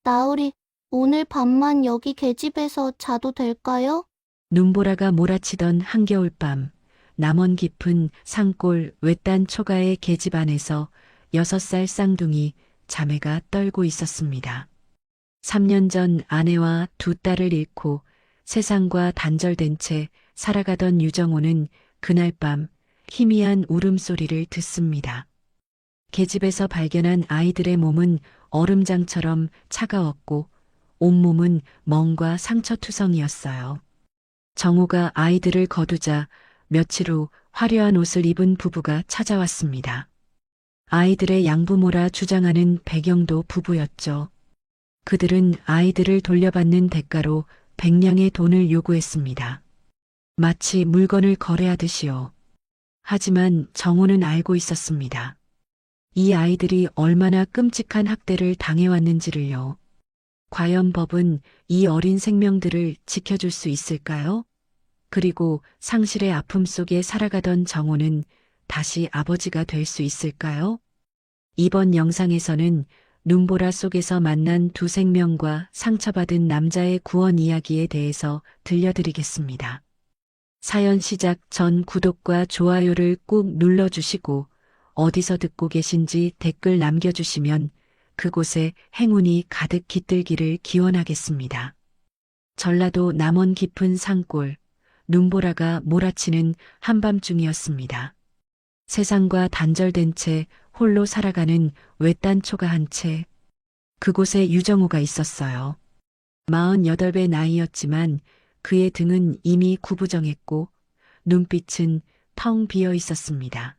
나으리, 오늘 밤만 여기 계집에서 자도 될까요? 눈보라가 몰아치던 한겨울밤, 남원 깊은 산골 외딴 초가의 계집 안에서 6살 쌍둥이 자매가 떨고 있었습니다. 3년 전 아내와 두 딸을 잃고 세상과 단절된 채 살아가던 유정호는 그날 밤 희미한 울음소리를 듣습니다. 계집에서 발견한 아이들의 몸은 얼음장처럼 차가웠고 온몸은 멍과 상처투성이었어요. 정호가 아이들을 거두자 며칠 후 화려한 옷을 입은 부부가 찾아왔습니다. 아이들의 양부모라 주장하는 백영도 부부였죠. 그들은 아이들을 돌려받는 대가로 100냥의 돈을 요구했습니다. 마치 물건을 거래하듯이요. 하지만 정호는 알고 있었습니다. 이 아이들이 얼마나 끔찍한 학대를 당해왔는지를요. 과연 법은 이 어린 생명들을 지켜줄 수 있을까요? 그리고 상실의 아픔 속에 살아가던 정호는 다시 아버지가 될 수 있을까요? 이번 영상에서는 눈보라 속에서 만난 두 생명과 상처받은 남자의 구원 이야기에 대해서 들려드리겠습니다. 사연 시작 전 구독과 좋아요를 꾹 눌러주시고 어디서 듣고 계신지 댓글 남겨주시면 그곳에 행운이 가득 깃들기를 기원하겠습니다. 전라도 남원 깊은 산골, 눈보라가 몰아치는 한밤중이었습니다. 세상과 단절된 채 홀로 살아가는 외딴 초가 한 채. 그곳에 유정호가 있었어요. 48배 나이였지만 그의 등은 이미 구부정했고 눈빛은 텅 비어 있었습니다.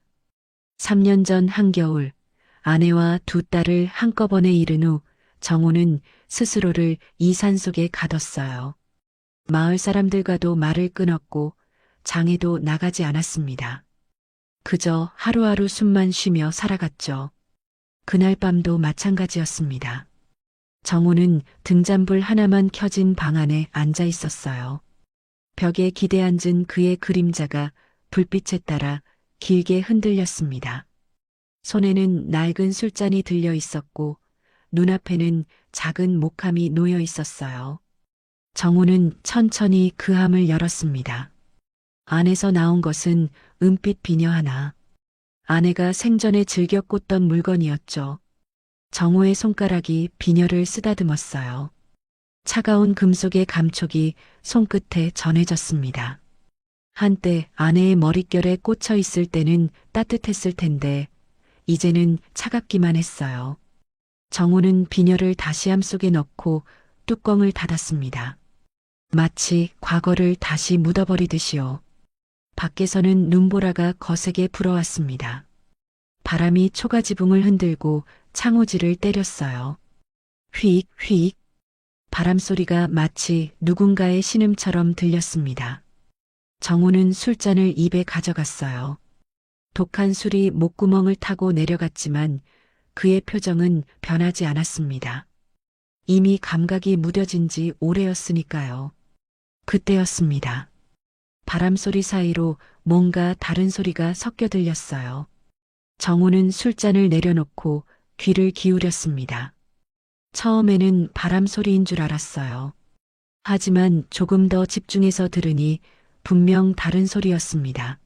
3년 전 한겨울 아내와 두 딸을 한꺼번에 잃은 후 정호는 스스로를 이 산속에 가뒀어요. 마을 사람들과도 말을 끊었고 장에도 나가지 않았습니다. 그저 하루하루 숨만 쉬며 살아갔죠. 그날 밤도 마찬가지였습니다. 정호는 등잔불 하나만 켜진 방 안에 앉아 있었어요. 벽에 기대앉은 그의 그림자가 불빛에 따라 길게 흔들렸습니다. 손에는 낡은 술잔이 들려 있었고 눈앞에는 작은 목함이 놓여 있었어요. 정호는 천천히 그 함을 열었습니다. 안에서 나온 것은 은빛 비녀 하나. 아내가 생전에 즐겨 꽂던 물건이었죠. 정호의 손가락이 비녀를 쓰다듬었어요. 차가운 금속의 감촉이 손끝에 전해졌습니다. 한때 아내의 머릿결에 꽂혀 있을 때는 따뜻했을 텐데 이제는 차갑기만 했어요. 정호는 비녀를 다시 함 속에 넣고 뚜껑을 닫았습니다. 마치 과거를 다시 묻어버리듯이요. 밖에서는 눈보라가 거세게 불어왔습니다. 바람이 초가지붕을 흔들고 창호지를 때렸어요. 휙, 휙. 바람소리가 마치 누군가의 신음처럼 들렸습니다. 정호는 술잔을 입에 가져갔어요. 독한 술이 목구멍을 타고 내려갔지만 그의 표정은 변하지 않았습니다. 이미 감각이 무뎌진 지 오래였으니까요. 그때였습니다. 바람소리 사이로 뭔가 다른 소리가 섞여 들렸어요. 정호는 술잔을 내려놓고 귀를 기울였습니다. 처음에는 바람소리인 줄 알았어요. 하지만 조금 더 집중해서 들으니 분명 다른 소리였습니다.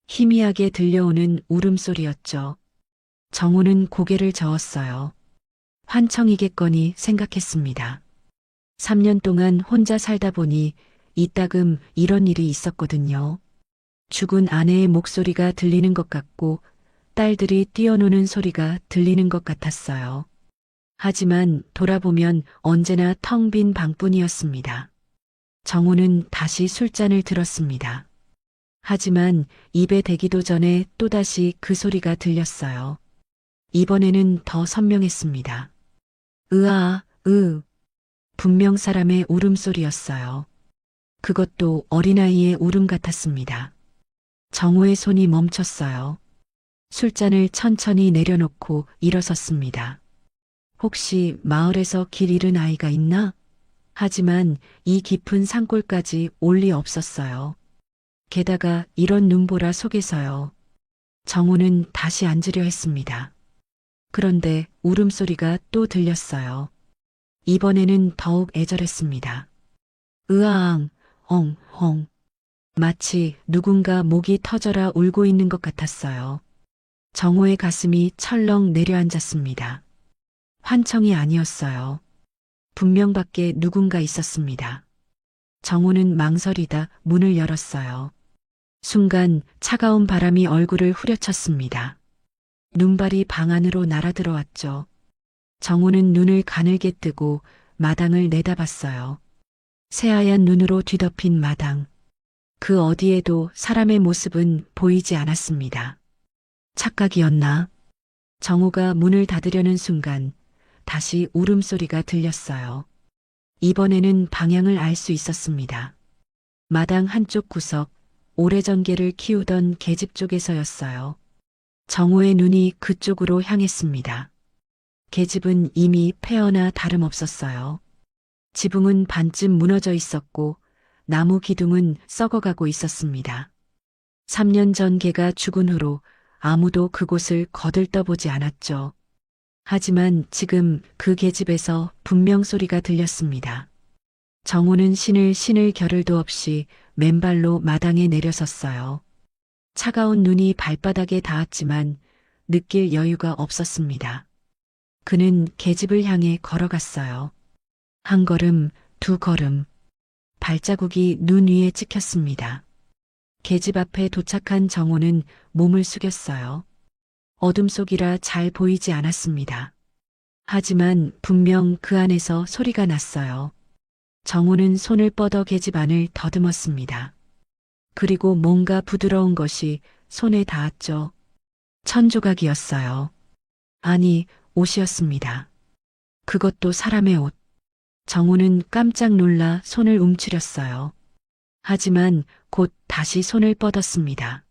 희미하게 들려오는 울음소리였죠. 정호는 고개를 저었어요. 환청이겠거니 생각했습니다. 3년 동안 혼자 살다 보니 이따금 이런 일이 있었거든요. 죽은 아내의 목소리가 들리는 것 같고 딸들이 뛰어노는 소리가 들리는 것 같았어요. 하지만 돌아보면 언제나 텅 빈 방뿐이었습니다. 정호는 다시 술잔을 들었습니다. 하지만 입에 대기도 전에 또다시 그 소리가 들렸어요. 이번에는 더 선명했습니다. 분명 사람의 울음소리였어요. 그것도 어린아이의 울음 같았습니다. 정호의 손이 멈췄어요. 술잔을 천천히 내려놓고 일어섰습니다. 혹시 마을에서 길 잃은 아이가 있나? 하지만 이 깊은 산골까지 올 리 없었어요. 게다가 이런 눈보라 속에서요. 정호는 다시 앉으려 했습니다. 그런데 울음소리가 또 들렸어요. 이번에는 더욱 애절했습니다. 으아앙, 엉엉. 마치 누군가 목이 터져라 울고 있는 것 같았어요. 정호의 가슴이 철렁 내려앉았습니다. 환청이 아니었어요. 분명 밖에 누군가 있었습니다. 정호는 망설이다 문을 열었어요. 순간 차가운 바람이 얼굴을 후려쳤습니다. 눈발이 방 안으로 날아들어왔죠. 정호는 눈을 가늘게 뜨고 마당을 내다봤어요. 새하얀 눈으로 뒤덮인 마당. 그 어디에도 사람의 모습은 보이지 않았습니다. 착각이었나? 정호가 문을 닫으려는 순간 다시 울음소리가 들렸어요. 이번에는 방향을 알 수 있었습니다. 마당 한쪽 구석, 오래전 개를 키우던 계집 쪽에서였어요. 정호의 눈이 그쪽으로 향했습니다. 계집은 이미 폐허나 다름없었어요. 지붕은 반쯤 무너져 있었고 나무 기둥은 썩어가고 있었습니다. 3년 전 개가 죽은 후로 아무도 그곳을 거들떠보지 않았죠. 하지만 지금 그 계집에서 분명 소리가 들렸습니다. 정호는 신을 겨를도 없이 맨발로 마당에 내려섰어요. 차가운 눈이 발바닥에 닿았지만 느낄 여유가 없었습니다. 그는 계집을 향해 걸어갔어요. 한 걸음, 두 걸음. 발자국이 눈 위에 찍혔습니다. 계집 앞에 도착한 정호는 몸을 숙였어요. 어둠 속이라 잘 보이지 않았습니다. 하지만 분명 그 안에서 소리가 났어요. 정호는 손을 뻗어 계집 안을 더듬었습니다. 그리고 뭔가 부드러운 것이 손에 닿았죠. 천조각이었어요. 아니, 옷이었습니다. 그것도 사람의 옷. 정호는 깜짝 놀라 손을 움츠렸어요. 하지만 곧 다시 손을 뻗었습니다.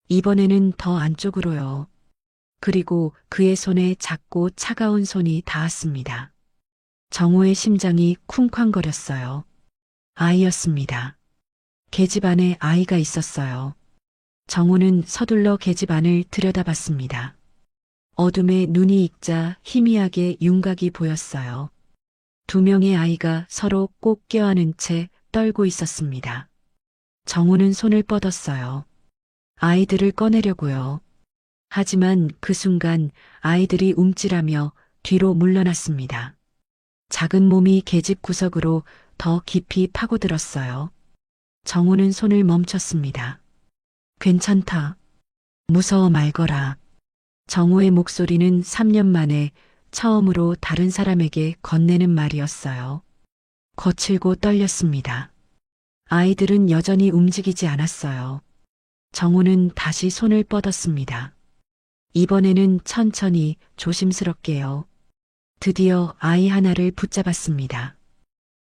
이번에는 더 안쪽으로요. 그리고 그의 손에 작고 차가운 손이 닿았습니다. 정호의 심장이 쿵쾅거렸어요. 아이였습니다. 계집 안에 아이가 있었어요. 정호는 서둘러 계집 안을 들여다봤습니다. 어둠에 눈이 익자 희미하게 윤곽이 보였어요. 두 명의 아이가 서로 꼭 껴안은 채 떨고 있었습니다. 정호는 손을 뻗었어요. 아이들을 꺼내려고요. 하지만 그 순간 아이들이 움찔하며 뒤로 물러났습니다. 작은 몸이 계집 구석으로 더 깊이 파고들었어요. 정호는 손을 멈췄습니다. 괜찮다. 무서워 말거라. 정호의 목소리는 3년 만에 처음으로 다른 사람에게 건네는 말이었어요. 거칠고 떨렸습니다. 아이들은 여전히 움직이지 않았어요. 정호는 다시 손을 뻗었습니다. 이번에는 천천히 조심스럽게요. 드디어 아이 하나를 붙잡았습니다.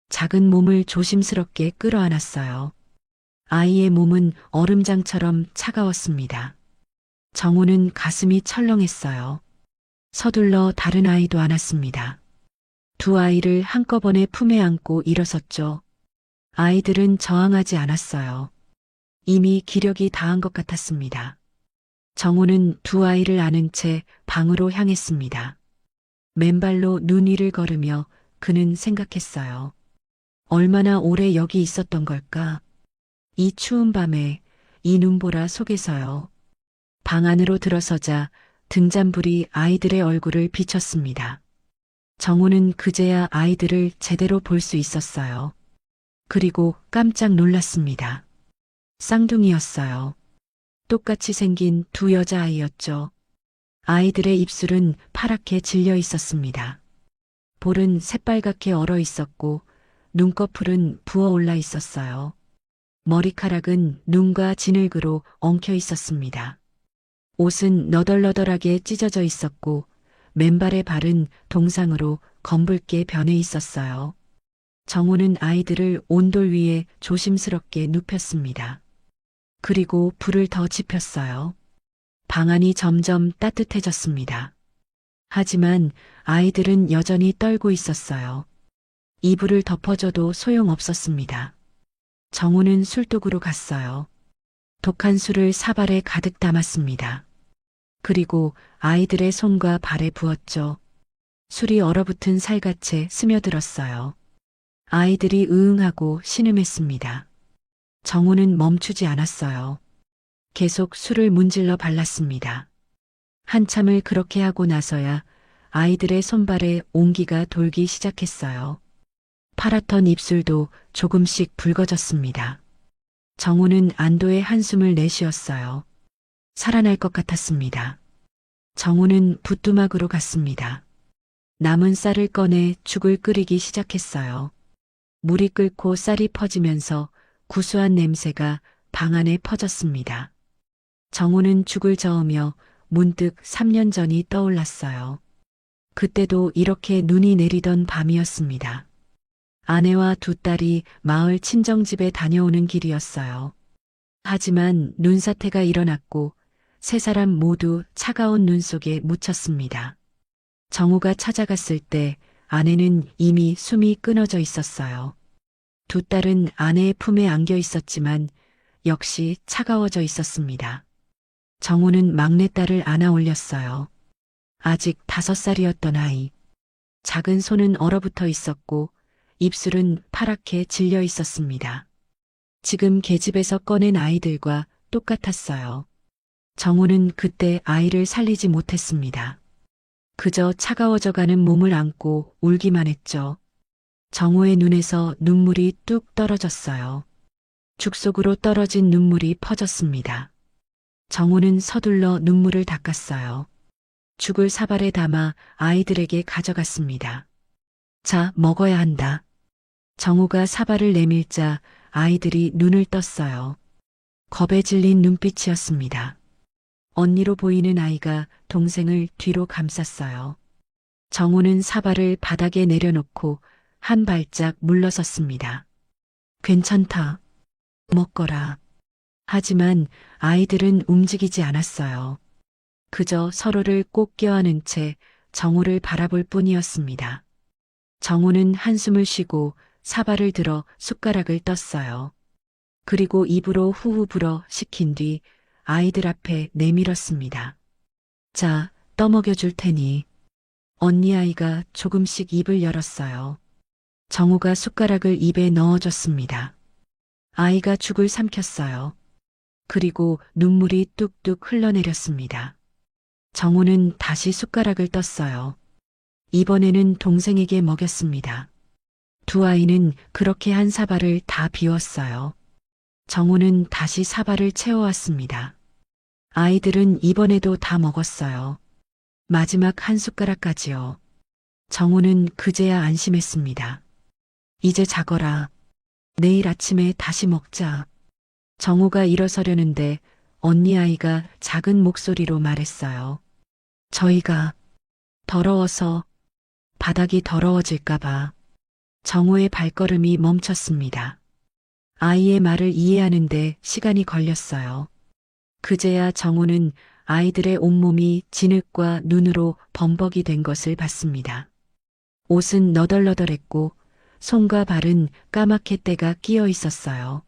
작은 몸을 조심스럽게 끌어안았어요. 아이의 몸은 얼음장처럼 차가웠습니다. 정호는 가슴이 철렁했어요. 서둘러 다른 아이도 안았습니다. 두 아이를 한꺼번에 품에 안고 일어섰죠. 아이들은 저항하지 않았어요. 이미 기력이 다한 것 같았습니다. 정호는 두 아이를 안은 채 방으로 향했습니다. 맨발로 눈 위를 걸으며 그는 생각했어요. 얼마나 오래 여기 있었던 걸까? 이 추운 밤에 이 눈보라 속에서요. 방 안으로 들어서자 등잔불이 아이들의 얼굴을 비췄습니다. 정호는 그제야 아이들을 제대로 볼 수 있었어요. 그리고 깜짝 놀랐습니다. 쌍둥이였어요. 똑같이 생긴 두 여자아이였죠. 아이들의 입술은 파랗게 질려 있었습니다. 볼은 새빨갛게 얼어 있었고 눈꺼풀은 부어올라 있었어요. 머리카락은 눈과 진흙으로 엉켜 있었습니다. 옷은 너덜너덜하게 찢어져 있었고 맨발의 발은 동상으로 검붉게 변해 있었어요. 정호는 아이들을 온돌 위에 조심스럽게 눕혔습니다. 그리고 불을 더 지폈어요. 방 안이 점점 따뜻해졌습니다. 하지만 아이들은 여전히 떨고 있었어요. 이불을 덮어줘도 소용없었습니다. 정호는 술독으로 갔어요. 독한 술을 사발에 가득 담았습니다. 그리고 아이들의 손과 발에 부었죠. 술이 얼어붙은 살갗에 스며들었어요. 아이들이 으응하고 신음했습니다. 정우는 멈추지 않았어요. 계속 술을 문질러 발랐습니다. 한참을 그렇게 하고 나서야 아이들의 손발에 온기가 돌기 시작했어요. 파랗던 입술도 조금씩 붉어졌습니다. 정우는 안도의 한숨을 내쉬었어요. 살아날 것 같았습니다. 정우는 부뚜막으로 갔습니다. 남은 쌀을 꺼내 죽을 끓이기 시작했어요. 물이 끓고 쌀이 퍼지면서 구수한 냄새가 방 안에 퍼졌습니다. 정우는 죽을 저으며 문득 3년 전이 떠올랐어요. 그때도 이렇게 눈이 내리던 밤이었습니다. 아내와 두 딸이 마을 친정집에 다녀오는 길이었어요. 하지만 눈사태가 일어났고 세 사람 모두 차가운 눈 속에 묻혔습니다. 정우가 찾아갔을 때 아내는 이미 숨이 끊어져 있었어요. 두 딸은 아내의 품에 안겨 있었지만 역시 차가워져 있었습니다. 정우는 막내딸을 안아 올렸어요. 아직 5살이었던 아이. 작은 손은 얼어붙어 있었고 입술은 파랗게 질려 있었습니다. 지금 계집에서 꺼낸 아이들과 똑같았어요. 정우는 그때 아이를 살리지 못했습니다. 그저 차가워져가는 몸을 안고 울기만 했죠. 정우의 눈에서 눈물이 뚝 떨어졌어요. 죽 속으로 떨어진 눈물이 퍼졌습니다. 정우는 서둘러 눈물을 닦았어요. 죽을 사발에 담아 아이들에게 가져갔습니다. 자, 먹어야 한다. 정우가 사발을 내밀자 아이들이 눈을 떴어요. 겁에 질린 눈빛이었습니다. 언니로 보이는 아이가 동생을 뒤로 감쌌어요. 정우는 사발을 바닥에 내려놓고 한 발짝 물러섰습니다. 괜찮다. 먹거라. 하지만 아이들은 움직이지 않았어요. 그저 서로를 꼭 껴안은 채 정우를 바라볼 뿐이었습니다. 정우는 한숨을 쉬고 사발을 들어 숟가락을 떴어요. 그리고 입으로 후후 불어 식힌 뒤 아이들 앞에 내밀었습니다. 자, 떠먹여 줄 테니. 언니 아이가 조금씩 입을 열었어요. 정우가 숟가락을 입에 넣어줬습니다. 아이가 죽을 삼켰어요. 그리고 눈물이 뚝뚝 흘러내렸습니다. 정우는 다시 숟가락을 떴어요. 이번에는 동생에게 먹였습니다. 두 아이는 그렇게 한 사발을 다 비웠어요. 정우는 다시 사발을 채워왔습니다. 아이들은 이번에도 다 먹었어요. 마지막 한 숟가락까지요. 정우는 그제야 안심했습니다. 이제 자거라. 내일 아침에 다시 먹자. 정우가 일어서려는데 언니 아이가 작은 목소리로 말했어요. 저희가 더러워서 바닥이 더러워질까봐. 정우의 발걸음이 멈췄습니다. 아이의 말을 이해하는데 시간이 걸렸어요. 그제야 정우는 아이들의 온몸이 진흙과 눈으로 범벅이 된 것을 봤습니다. 옷은 너덜너덜했고 손과 발은 까맣게 때가 끼어 있었어요.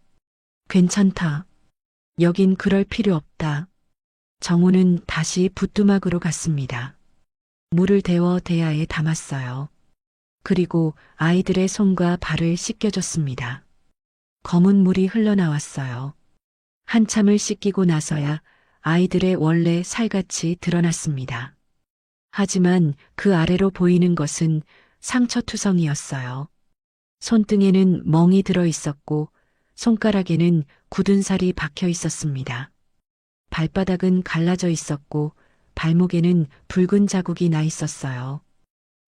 괜찮다. 여긴 그럴 필요 없다. 정우는 다시 부뚜막으로 갔습니다. 물을 데워 대야에 담았어요. 그리고 아이들의 손과 발을 씻겨줬습니다. 검은 물이 흘러나왔어요. 한참을 씻기고 나서야 아이들의 원래 살갗이 드러났습니다. 하지만 그 아래로 보이는 것은 상처투성이었어요. 손등에는 멍이 들어 있었고 손가락에는 굳은 살이 박혀 있었습니다. 발바닥은 갈라져 있었고 발목에는 붉은 자국이 나 있었어요.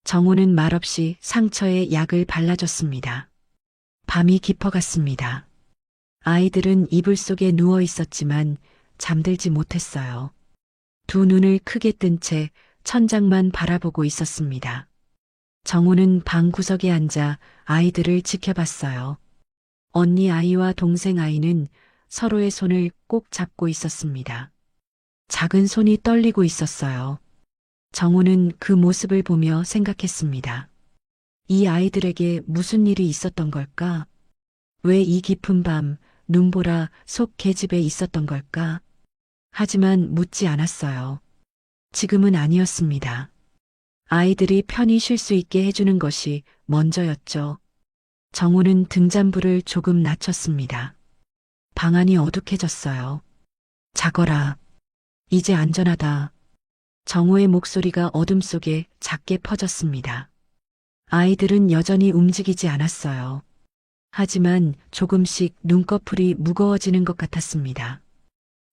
정우는 말없이 상처에 약을 발라줬습니다. 밤이 깊어갔습니다. 아이들은 이불 속에 누워 있었지만 잠들지 못했어요. 두 눈을 크게 뜬 채 천장만 바라보고 있었습니다. 정우는 방 구석에 앉아 아이들을 지켜봤어요. 언니 아이와 동생 아이는 서로의 손을 꼭 잡고 있었습니다. 작은 손이 떨리고 있었어요. 정우는 그 모습을 보며 생각했습니다. 이 아이들에게 무슨 일이 있었던 걸까? 왜 이 깊은 밤 눈보라 속 계집에 있었던 걸까? 하지만 묻지 않았어요. 지금은 아니었습니다. 아이들이 편히 쉴 수 있게 해주는 것이 먼저였죠. 정우는 등잔불을 조금 낮췄습니다. 방 안이 어둑해졌어요. 자거라. 이제 안전하다. 정우의 목소리가 어둠 속에 작게 퍼졌습니다. 아이들은 여전히 움직이지 않았어요. 하지만 조금씩 눈꺼풀이 무거워지는 것 같았습니다.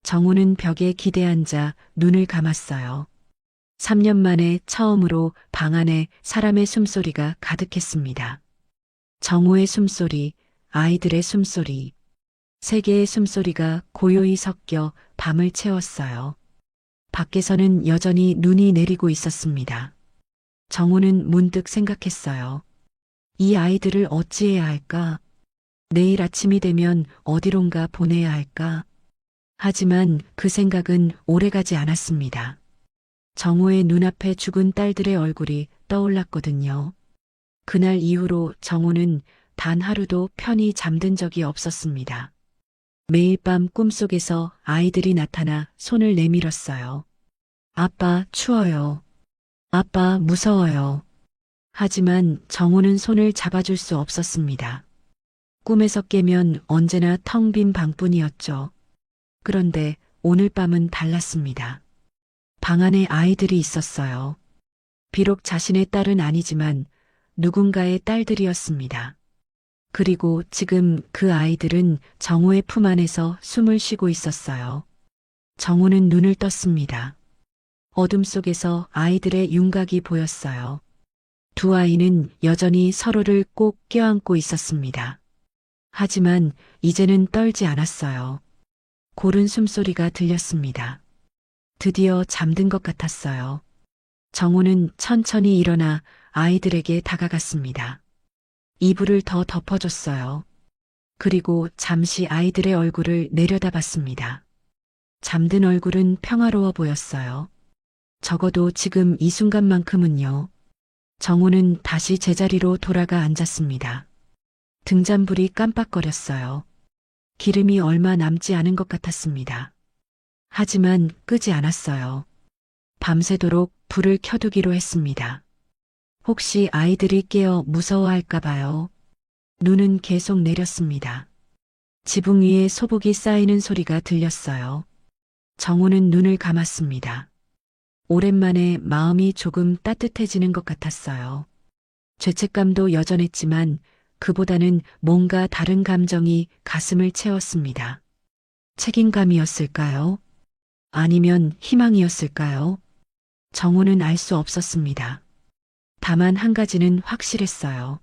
정우는 벽에 기대앉아 눈을 감았어요. 3년 만에 처음으로 방 안에 사람의 숨소리가 가득했습니다. 정우의 숨소리, 아이들의 숨소리, 세 개의 숨소리가 고요히 섞여 밤을 채웠어요. 밖에서는 여전히 눈이 내리고 있었습니다. 정우는 문득 생각했어요. 이 아이들을 어찌해야 할까? 내일 아침이 되면 어디론가 보내야 할까? 하지만 그 생각은 오래가지 않았습니다. 정우의 눈앞에 죽은 딸들의 얼굴이 떠올랐거든요. 그날 이후로 정우는 단 하루도 편히 잠든 적이 없었습니다. 매일 밤 꿈속에서 아이들이 나타나 손을 내밀었어요. 아빠, 추워요. 아빠, 무서워요. 하지만 정우는 손을 잡아줄 수 없었습니다. 꿈에서 깨면 언제나 텅 빈 방뿐이었죠. 그런데 오늘 밤은 달랐습니다. 방 안에 아이들이 있었어요. 비록 자신의 딸은 아니지만 누군가의 딸들이었습니다. 그리고 지금 그 아이들은 정우의 품 안에서 숨을 쉬고 있었어요. 정우는 눈을 떴습니다. 어둠 속에서 아이들의 윤곽이 보였어요. 두 아이는 여전히 서로를 꼭 껴안고 있었습니다. 하지만 이제는 떨지 않았어요. 고른 숨소리가 들렸습니다. 드디어 잠든 것 같았어요. 정우는 천천히 일어나 아이들에게 다가갔습니다. 이불을 더 덮어줬어요. 그리고 잠시 아이들의 얼굴을 내려다봤습니다. 잠든 얼굴은 평화로워 보였어요. 적어도 지금 이 순간만큼은요. 정우는 다시 제자리로 돌아가 앉았습니다. 등잔불이 깜빡거렸어요. 기름이 얼마 남지 않은 것 같았습니다. 하지만 끄지 않았어요. 밤새도록 불을 켜두기로 했습니다. 혹시 아이들이 깨어 무서워할까 봐요. 눈은 계속 내렸습니다. 지붕 위에 소복이 쌓이는 소리가 들렸어요. 정우는 눈을 감았습니다. 오랜만에 마음이 조금 따뜻해지는 것 같았어요. 죄책감도 여전했지만 그보다는 뭔가 다른 감정이 가슴을 채웠습니다. 책임감이었을까요? 아니면 희망이었을까요? 정우는 알 수 없었습니다. 다만 한 가지는 확실했어요.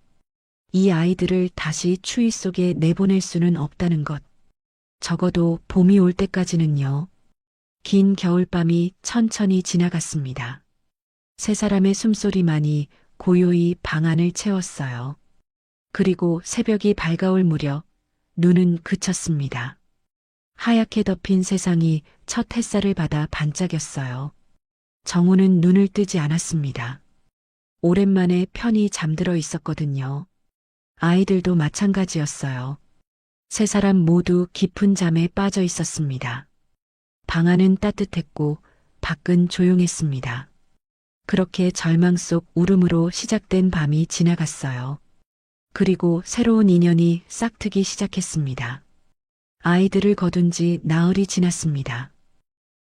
이 아이들을 다시 추위 속에 내보낼 수는 없다는 것. 적어도 봄이 올 때까지는요. 긴 겨울밤이 천천히 지나갔습니다. 세 사람의 숨소리만이 고요히 방 안을 채웠어요. 그리고 새벽이 밝아올 무렵 눈은 그쳤습니다. 하얗게 덮인 세상이 첫 햇살을 받아 반짝였어요. 정우는 눈을 뜨지 않았습니다. 오랜만에 편히 잠들어 있었거든요. 아이들도 마찬가지였어요. 세 사람 모두 깊은 잠에 빠져 있었습니다. 방 안은 따뜻했고 밖은 조용했습니다. 그렇게 절망 속 울음으로 시작된 밤이 지나갔어요. 그리고 새로운 인연이 싹트기 시작했습니다. 아이들을 거둔 지 나흘이 지났습니다.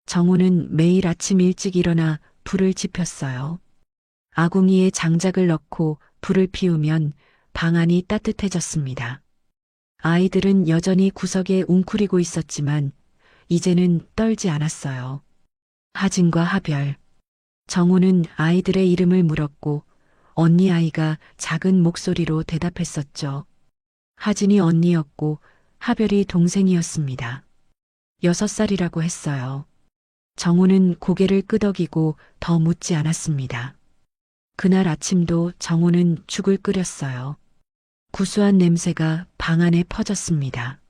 정우는 매일 아침 일찍 일어나 불을 지폈어요. 아궁이에 장작을 넣고 불을 피우면 방 안이 따뜻해졌습니다. 아이들은 여전히 구석에 웅크리고 있었지만 이제는 떨지 않았어요. 하진과 하별. 정우는 아이들의 이름을 물었고 언니 아이가 작은 목소리로 대답했었죠. 하진이 언니였고 하별이 동생이었습니다. 6살이라고 했어요. 정우는 고개를 끄덕이고 더 묻지 않았습니다. 그날 아침도 정우는 죽을 끓였어요. 구수한 냄새가 방 안에 퍼졌습니다.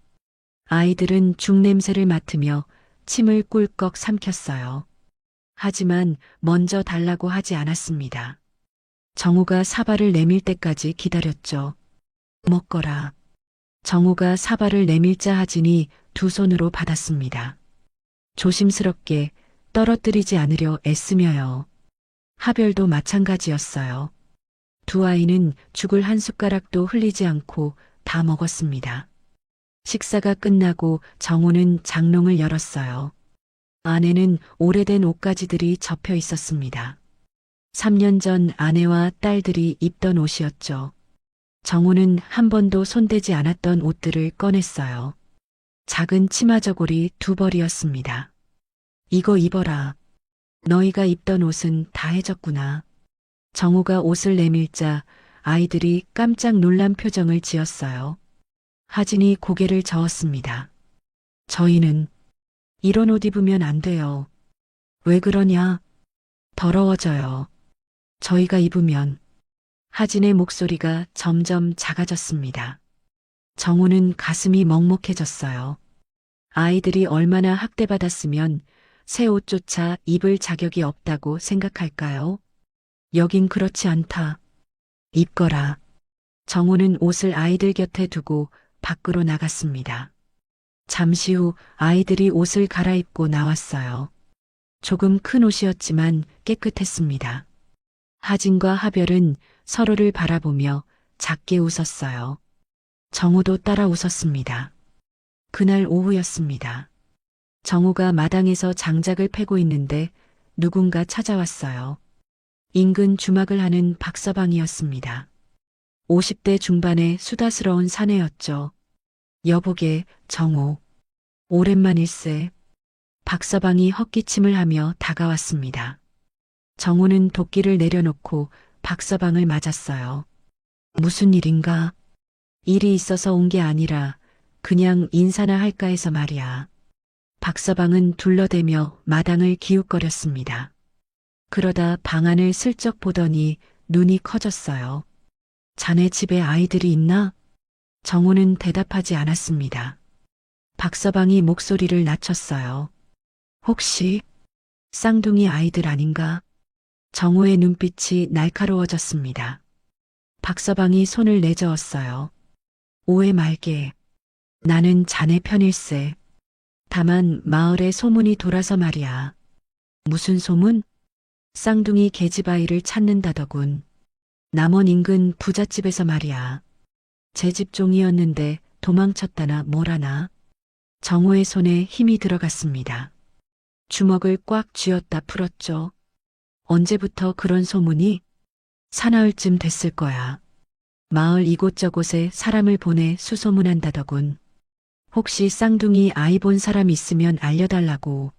아이들은 죽 냄새를 맡으며 침을 꿀꺽 삼켰어요. 하지만 먼저 달라고 하지 않았습니다. 정우가 사발을 내밀 때까지 기다렸죠. 먹거라. 정우가 사발을 내밀자 하진이 두 손으로 받았습니다. 조심스럽게 떨어뜨리지 않으려 애쓰며요. 하별도 마찬가지였어요. 두 아이는 죽을 한 숟가락도 흘리지 않고 다 먹었습니다. 식사가 끝나고 정우는 장롱을 열었어요. 안에는 오래된 옷가지들이 접혀 있었습니다. 3년 전 아내와 딸들이 입던 옷이었죠. 정우는 한 번도 손대지 않았던 옷들을 꺼냈어요. 작은 치마 저고리 2벌이었습니다. 이거 입어라. 너희가 입던 옷은 다 해졌구나. 정우가 옷을 내밀자 아이들이 깜짝 놀란 표정을 지었어요. 하진이 고개를 저었습니다. 저희는 이런 옷 입으면 안 돼요. 왜 그러냐? 더러워져요. 저희가 입으면. 하진의 목소리가 점점 작아졌습니다. 정우는 가슴이 먹먹해졌어요. 아이들이 얼마나 학대받았으면 새 옷조차 입을 자격이 없다고 생각할까요? 여긴 그렇지 않다. 입거라. 정우는 옷을 아이들 곁에 두고 밖으로 나갔습니다. 잠시 후 아이들이 옷을 갈아입고 나왔어요. 조금 큰 옷이었지만 깨끗했습니다. 하진과 하별은 서로를 바라보며 작게 웃었어요. 정우도 따라 웃었습니다. 그날 오후였습니다. 정우가 마당에서 장작을 패고 있는데 누군가 찾아왔어요. 인근 주막을 하는 박서방이었습니다. 50대 중반의 수다스러운 사내였죠. 여보게, 정우. 오랜만일세. 박서방이 헛기침을 하며 다가왔습니다. 정우는 도끼를 내려놓고 박서방을 맞았어요. 무슨 일인가? 일이 있어서 온 게 아니라 그냥 인사나 할까 해서 말이야. 박서방은 둘러대며 마당을 기웃거렸습니다. 그러다 방 안을 슬쩍 보더니 눈이 커졌어요. 자네 집에 아이들이 있나? 정우는 대답하지 않았습니다. 박서방이 목소리를 낮췄어요. 혹시 쌍둥이 아이들 아닌가? 정우의 눈빛이 날카로워졌습니다. 박서방이 손을 내저었어요. 오해 말게. 나는 자네 편일세. 다만 마을에 소문이 돌아서 말이야. 무슨 소문? 쌍둥이 계집아이를 찾는다더군. 남원 인근 부잣집에서 말이야. 제 집종이었는데 도망쳤다나 뭐라나. 정우의 손에 힘이 들어갔습니다. 주먹을 꽉 쥐었다 풀었죠. 언제부터 그런 소문이? 사나흘쯤 됐을 거야. 마을 이곳저곳에 사람을 보내 수소문한다더군. 혹시 쌍둥이 아이 본 사람 있으면 알려달라고.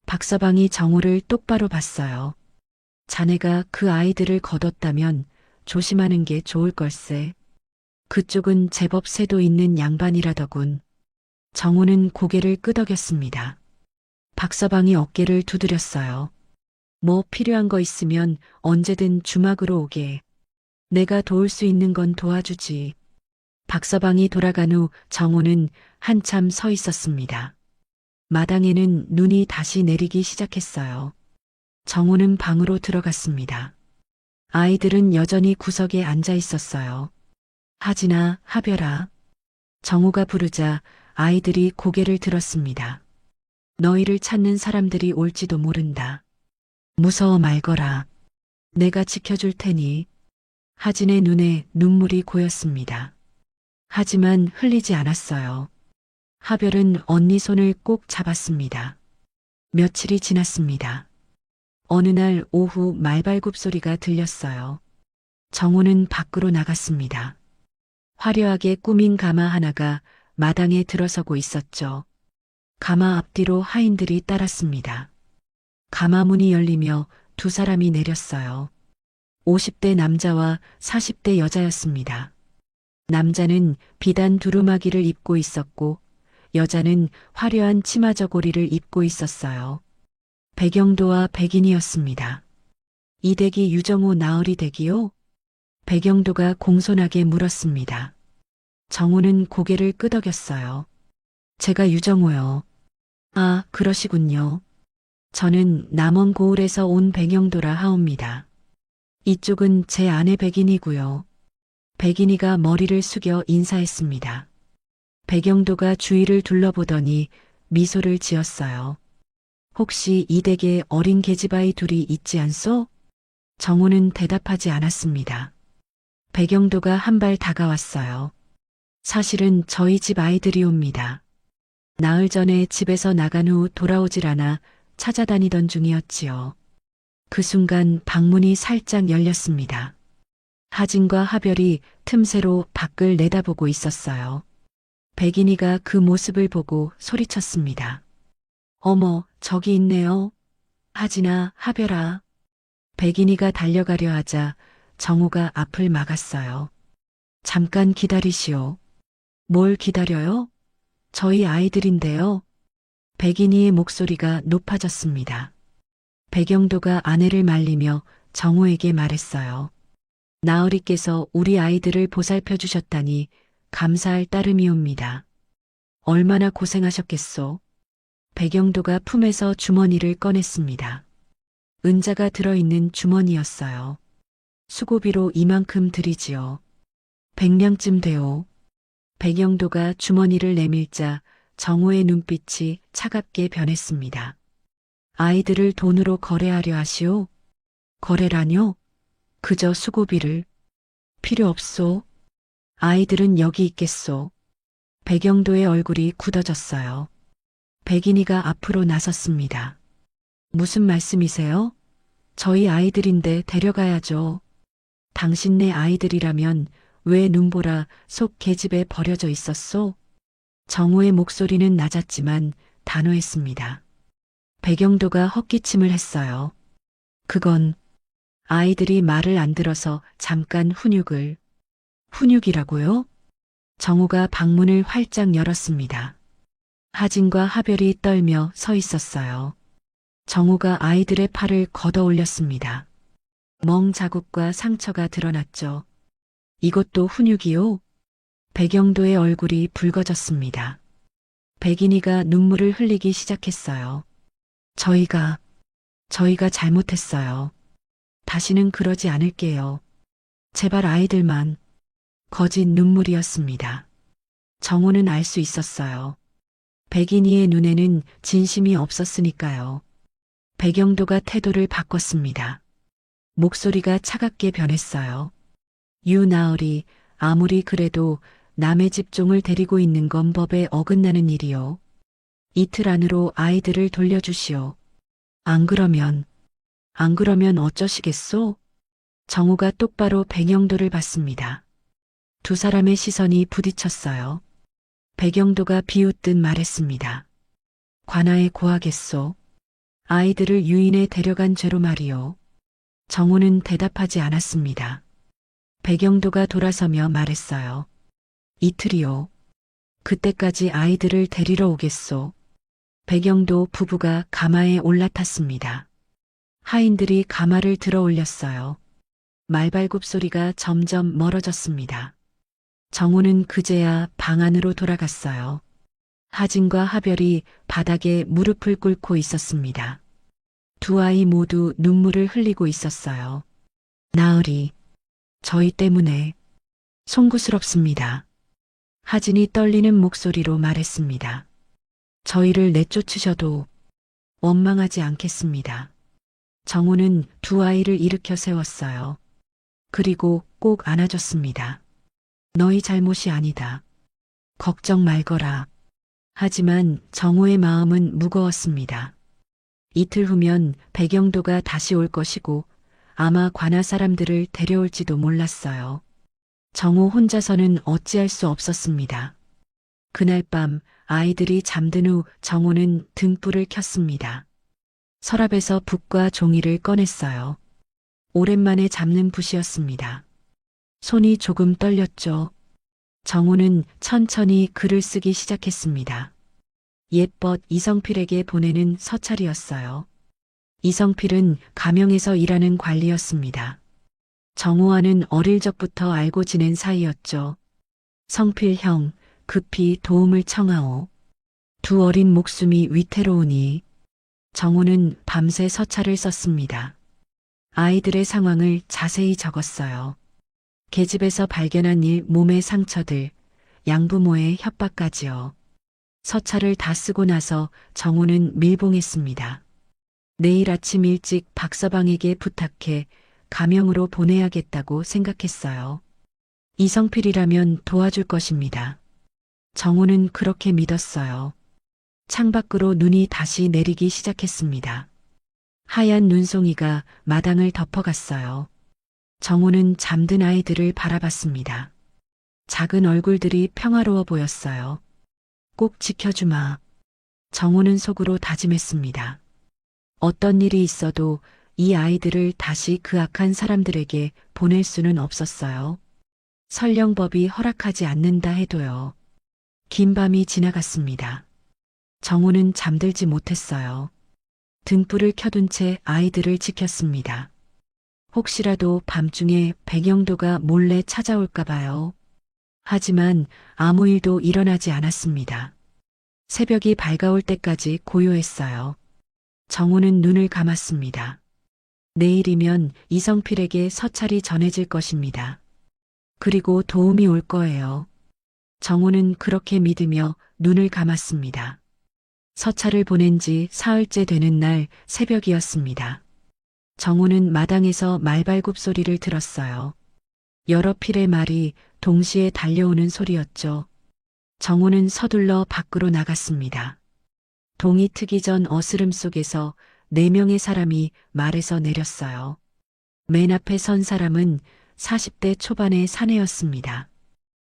박서방이 정우를 똑바로 봤어요. 자네가 그 아이들을 거뒀다면 조심하는 게 좋을 걸세. 그쪽은 제법 새도 있는 양반이라더군. 정우는 고개를 끄덕였습니다. 박서방이 어깨를 두드렸어요. 뭐 필요한 거 있으면 언제든 주막으로 오게. 내가 도울 수 있는 건 도와주지. 박서방이 돌아간 후 정우는 한참 서 있었습니다. 마당에는 눈이 다시 내리기 시작했어요. 정우는 방으로 들어갔습니다. 아이들은 여전히 구석에 앉아 있었어요. 하진아, 하별아. 정우가 부르자 아이들이 고개를 들었습니다. 너희를 찾는 사람들이 올지도 모른다. 무서워 말거라. 내가 지켜줄 테니. 하진의 눈에 눈물이 고였습니다. 하지만 흘리지 않았어요. 하별은 언니 손을 꼭 잡았습니다. 며칠이 지났습니다. 어느 날 오후 말발굽 소리가 들렸어요. 정우는 밖으로 나갔습니다. 화려하게 꾸민 가마 하나가 마당에 들어서고 있었죠. 가마 앞뒤로 하인들이 따랐습니다. 가마 문이 열리며 두 사람이 내렸어요. 50대 남자와 40대 여자였습니다. 남자는 비단 두루마기를 입고 있었고 여자는 화려한 치마 저고리를 입고 있었어요. 백영도와 백인이었습니다. 이 댁이 유정호 나으리 댁이요? 백영도가 공손하게 물었습니다. 정우는 고개를 끄덕였어요. 제가 유정호요. 아, 그러시군요. 저는 남원 고을에서 온 백영도라 하옵니다. 이쪽은 제 아내 백인이고요. 백인이가 머리를 숙여 인사했습니다. 백영도가 주위를 둘러보더니 미소를 지었어요. 혹시 이 댁에 어린 계집아이 둘이 있지 않소? 정우는 대답하지 않았습니다. 백영도가 한 발 다가왔어요. 사실은 저희 집 아이들이옵니다. 나흘 전에 집에서 나간 후 돌아오질 않아 찾아다니던 중이었지요. 그 순간 방문이 살짝 열렸습니다. 하진과 하별이 틈새로 밖을 내다보고 있었어요. 백인이가 그 모습을 보고 소리쳤습니다. 어머, 저기 있네요. 하진아, 하별아. 백인이가 달려가려 하자 정우가 앞을 막았어요. 잠깐 기다리시오. 뭘 기다려요? 저희 아이들인데요. 백인이의 목소리가 높아졌습니다. 백영도가 아내를 말리며 정우에게 말했어요. 나으리께서 우리 아이들을 보살펴 주셨다니 감사할 따름이옵니다. 얼마나 고생하셨겠소. 백영도가 품에서 주머니를 꺼냈습니다. 은자가 들어있는 주머니였어요. 수고비로 이만큼 드리지요. 100냥쯤 돼요. 백영도가 주머니를 내밀자 정우의 눈빛이 차갑게 변했습니다. 아이들을 돈으로 거래하려 하시오? 거래라뇨? 그저 수고비를. 필요 없소. 아이들은 여기 있겠소. 백영도의 얼굴이 굳어졌어요. 백인이가 앞으로 나섰습니다. 무슨 말씀이세요? 저희 아이들인데 데려가야죠. 당신네 아이들이라면 왜 눈보라 속 계집에 버려져 있었소? 정우의 목소리는 낮았지만 단호했습니다. 백영도가 헛기침을 했어요. 그건 아이들이 말을 안 들어서 잠깐 훈육을. 훈육이라고요? 정우가 방문을 활짝 열었습니다. 하진과 하별이 떨며 서 있었어요. 정우가 아이들의 팔을 걷어 올렸습니다. 멍 자국과 상처가 드러났죠. 이것도 훈육이요? 백영도의 얼굴이 붉어졌습니다. 백인이가 눈물을 흘리기 시작했어요. 저희가 잘못했어요. 다시는 그러지 않을게요. 제발 아이들만. 거짓 눈물이었습니다. 정우는 알 수 있었어요. 백인이의 눈에는 진심이 없었으니까요. 백영도가 태도를 바꿨습니다. 목소리가 차갑게 변했어요. 유나을이 아무리 그래도 남의 집종을 데리고 있는 건 법에 어긋나는 일이요. 이틀 안으로 아이들을 돌려주시오. 안 그러면 어쩌시겠소? 정우가 똑바로 백영도를 봤습니다. 두 사람의 시선이 부딪혔어요. 백영도가 비웃듯 말했습니다. 관아에 고하겠소. 아이들을 유인에 데려간 죄로 말이요. 정우는 대답하지 않았습니다. 백영도가 돌아서며 말했어요. 이틀이요. 그때까지 아이들을 데리러 오겠소. 백영도 부부가 가마에 올라탔습니다. 하인들이 가마를 들어 올렸어요. 말발굽 소리가 점점 멀어졌습니다. 정우는 그제야 방 안으로 돌아갔어요. 하진과 하별이 바닥에 무릎을 꿇고 있었습니다. 두 아이 모두 눈물을 흘리고 있었어요. 나으리, 저희 때문에 송구스럽습니다. 하진이 떨리는 목소리로 말했습니다. 저희를 내쫓으셔도 원망하지 않겠습니다. 정우는 두 아이를 일으켜 세웠어요. 그리고 꼭 안아줬습니다. 너희 잘못이 아니다. 걱정 말거라. 하지만 정우의 마음은 무거웠습니다. 이틀 후면 백영도가 다시 올 것이고 아마 관아 사람들을 데려올지도 몰랐어요. 정우 혼자서는 어찌할 수 없었습니다. 그날 밤 아이들이 잠든 후 정우는 등불을 켰습니다. 서랍에서 붓과 종이를 꺼냈어요. 오랜만에 잡는 붓이었습니다. 손이 조금 떨렸죠. 정우는 천천히 글을 쓰기 시작했습니다. 옛벗 이성필에게 보내는 서찰이었어요. 이성필은 가명에서 일하는 관리였습니다. 정우와는 어릴 적부터 알고 지낸 사이였죠. 성필 형, 급히 도움을 청하오. 두 어린 목숨이 위태로우니. 정우는 밤새 서찰을 썼습니다. 아이들의 상황을 자세히 적었어요. 계집에서 발견한 일, 몸의 상처들, 양부모의 협박까지요. 서찰을 다 쓰고 나서 정우는 밀봉했습니다. 내일 아침 일찍 박서방에게 부탁해 가명으로 보내야겠다고 생각했어요. 이성필이라면 도와줄 것입니다. 정우는 그렇게 믿었어요. 창밖으로 눈이 다시 내리기 시작했습니다. 하얀 눈송이가 마당을 덮어갔어요. 정우는 잠든 아이들을 바라봤습니다. 작은 얼굴들이 평화로워 보였어요. 꼭 지켜주마. 정우는 속으로 다짐했습니다. 어떤 일이 있어도 이 아이들을 다시 그 악한 사람들에게 보낼 수는 없었어요. 설령 법이 허락하지 않는다 해도요. 긴 밤이 지나갔습니다. 정우는 잠들지 못했어요. 등불을 켜둔 채 아이들을 지켰습니다. 혹시라도 밤중에 백영도가 몰래 찾아올까 봐요. 하지만 아무 일도 일어나지 않았습니다. 새벽이 밝아올 때까지 고요했어요. 정우는 눈을 감았습니다. 내일이면 이성필에게 서찰이 전해질 것입니다. 그리고 도움이 올 거예요. 정우는 그렇게 믿으며 눈을 감았습니다. 서찰을 보낸 지 사흘째 되는 날 새벽이었습니다. 정우는 마당에서 말발굽 소리를 들었어요. 여러 필의 말이 동시에 달려오는 소리였죠. 정우는 서둘러 밖으로 나갔습니다. 동이 트기 전 어스름 속에서 4명의 사람이 말에서 내렸어요. 맨 앞에 선 사람은 40대 초반의 사내였습니다.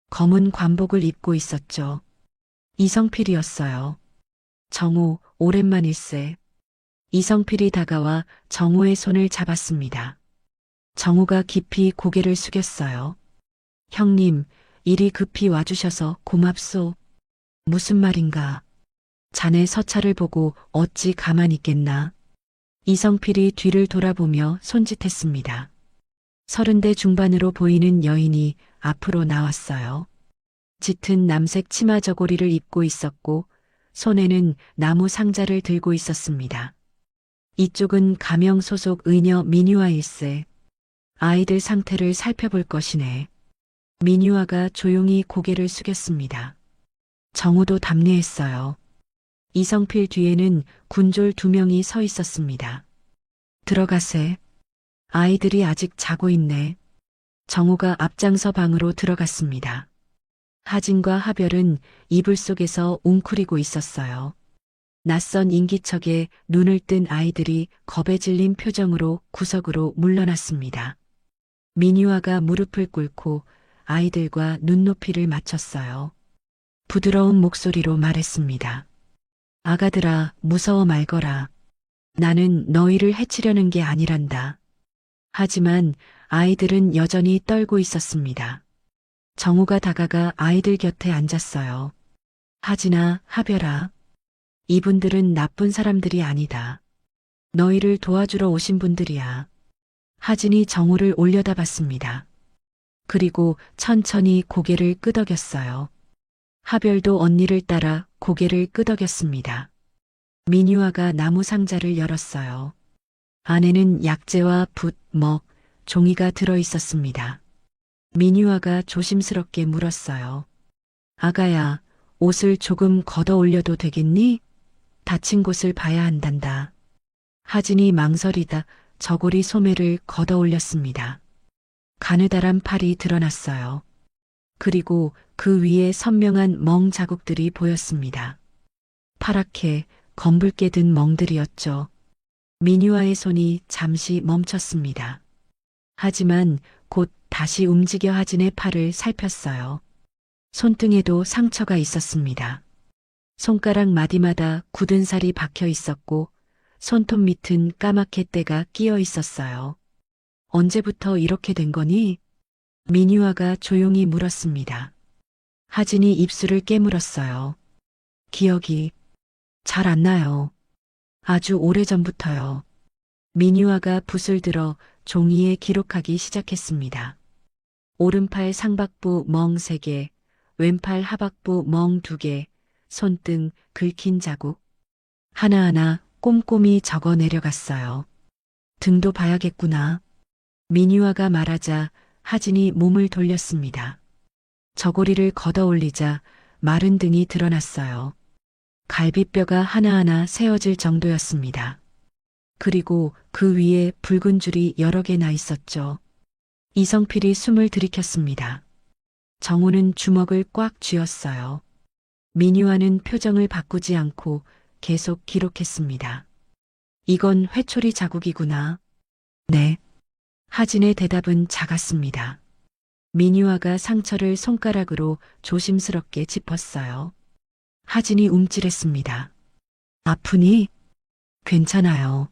검은 관복을 입고 있었죠. 이성필이었어요. 정우, 오랜만일세. 이성필이 다가와 정우의 손을 잡았습니다. 정우가 깊이 고개를 숙였어요. 형님, 일이 급히 와주셔서 고맙소. 무슨 말인가? 자네 서찰을 보고 어찌 가만히 있겠나? 이성필이 뒤를 돌아보며 손짓했습니다. 30대 중반으로 보이는 여인이 앞으로 나왔어요. 짙은 남색 치마 저고리를 입고 있었고 손에는 나무 상자를 들고 있었습니다. 이쪽은 가명 소속 의녀 민유아일세. 아이들 상태를 살펴볼 것이네. 민유아가 조용히 고개를 숙였습니다. 정우도 답례했어요. 이성필 뒤에는 군졸 2명이 서 있었습니다. 들어가세. 아이들이 아직 자고 있네. 정우가 앞장서 방으로 들어갔습니다. 하진과 하별은 이불 속에서 웅크리고 있었어요. 낯선 인기척에 눈을 뜬 아이들이 겁에 질린 표정으로 구석으로 물러났습니다. 민유아가 무릎을 꿇고 아이들과 눈높이를 맞췄어요. 부드러운 목소리로 말했습니다. 아가들아, 무서워 말거라. 나는 너희를 해치려는 게 아니란다. 하지만 아이들은 여전히 떨고 있었습니다. 정우가 다가가 아이들 곁에 앉았어요. 하진아, 하별아. 이분들은 나쁜 사람들이 아니다. 너희를 도와주러 오신 분들이야. 하진이 정우를 올려다봤습니다. 그리고 천천히 고개를 끄덕였어요. 하별도 언니를 따라 고개를 끄덕였습니다. 민유아가 나무 상자를 열었어요. 안에는 약재와 붓, 먹, 종이가 들어 있었습니다. 민유아가 조심스럽게 물었어요. 아가야, 옷을 조금 걷어 올려도 되겠니? 다친 곳을 봐야 한단다. 하진이 망설이다 저고리 소매를 걷어 올렸습니다. 가느다란 팔이 드러났어요. 그리고 그 위에 선명한 멍 자국들이 보였습니다. 파랗게 검붉게 든 멍들이었죠. 민유아의 손이 잠시 멈췄습니다. 하지만 곧 다시 움직여 하진의 팔을 살폈어요. 손등에도 상처가 있었습니다. 손가락 마디마다 굳은 살이 박혀 있었고 손톱 밑은 까맣게 때가 끼어 있었어요. 언제부터 이렇게 된 거니? 민유아가 조용히 물었습니다. 하진이 입술을 깨물었어요. 기억이 잘 안 나요. 아주 오래전부터요. 민유아가 붓을 들어 종이에 기록하기 시작했습니다. 오른팔 상박부 멍 3개, 왼팔 하박부 멍 2개, 손등 긁힌 자국. 하나하나 꼼꼼히 적어 내려갔어요. 등도 봐야겠구나. 민유아가 말하자 하진이 몸을 돌렸습니다. 저고리를 걷어 올리자 마른 등이 드러났어요. 갈비뼈가 하나하나 세어질 정도였습니다. 그리고 그 위에 붉은 줄이 여러 개 나 있었죠. 이성필이 숨을 들이켰습니다. 정우는 주먹을 꽉 쥐었어요. 민유아는 표정을 바꾸지 않고 계속 기록했습니다. 이건 회초리 자국이구나. 네. 하진의 대답은 작았습니다. 민유아가 상처를 손가락으로 조심스럽게 짚었어요. 하진이 움찔했습니다. 아프니? 괜찮아요.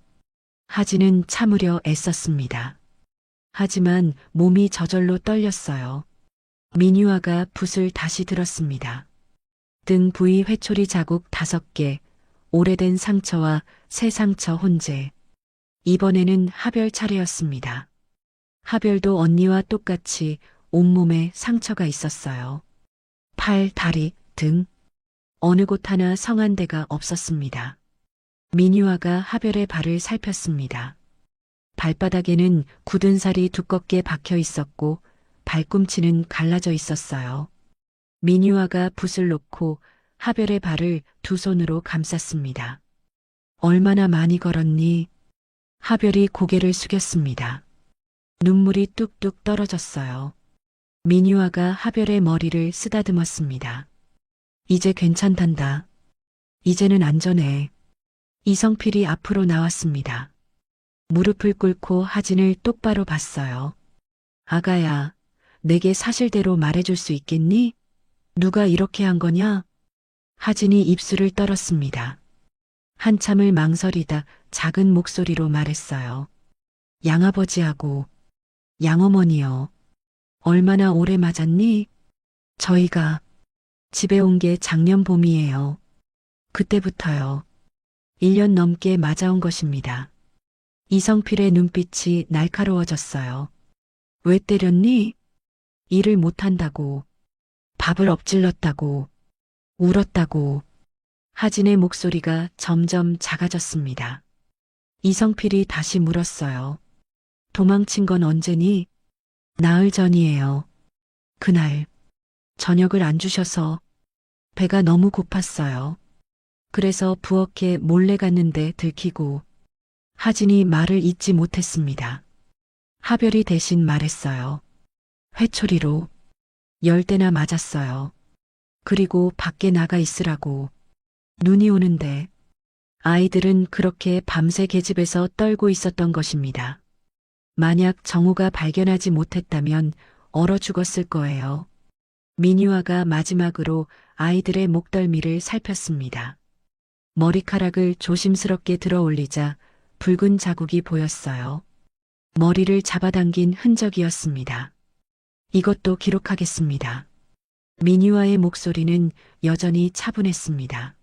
하진은 참으려 애썼습니다. 하지만 몸이 저절로 떨렸어요. 민유아가 붓을 다시 들었습니다. 등 부위 회초리 자국 5개, 오래된 상처와 새 상처 혼재. 이번에는 하별 차례였습니다. 하별도 언니와 똑같이 온몸에 상처가 있었어요. 팔, 다리, 등. 어느 곳 하나 성한 데가 없었습니다. 민유아가 하별의 발을 살폈습니다. 발바닥에는 굳은 살이 두껍게 박혀 있었고 발꿈치는 갈라져 있었어요. 민유아가 붓을 놓고 하별의 발을 두 손으로 감쌌습니다. 얼마나 많이 걸었니? 하별이 고개를 숙였습니다. 눈물이 뚝뚝 떨어졌어요. 민유아가 하별의 머리를 쓰다듬었습니다. 이제 괜찮단다. 이제는 안전해. 이성필이 앞으로 나왔습니다. 무릎을 꿇고 하진을 똑바로 봤어요. 아가야, 내게 사실대로 말해줄 수 있겠니? 누가 이렇게 한 거냐? 하진이 입술을 떨었습니다. 한참을 망설이다 작은 목소리로 말했어요. 양아버지하고 양어머니요. 얼마나 오래 맞았니? 저희가 집에 온 게 작년 봄이에요. 그때부터요. 1년 넘게 맞아온 것입니다. 이성필의 눈빛이 날카로워졌어요. 왜 때렸니? 일을 못한다고, 밥을 엎질렀다고, 울었다고. 하진의 목소리가 점점 작아졌습니다. 이성필이 다시 물었어요. 도망친 건 언제니? 나흘 전이에요. 그날 저녁을 안 주셔서 배가 너무 고팠어요. 그래서 부엌에 몰래 갔는데 들키고. 하진이 말을 잇지 못했습니다. 하별이 대신 말했어요. 회초리로 10대나 맞았어요. 그리고 밖에 나가 있으라고. 눈이 오는데 아이들은 그렇게 밤새 계집에서 떨고 있었던 것입니다. 만약 정우가 발견하지 못했다면 얼어 죽었을 거예요. 민유아가 마지막으로 아이들의 목덜미를 살폈습니다. 머리카락을 조심스럽게 들어 올리자 붉은 자국이 보였어요. 머리를 잡아당긴 흔적이었습니다. 이것도 기록하겠습니다. 민유아의 목소리는 여전히 차분했습니다.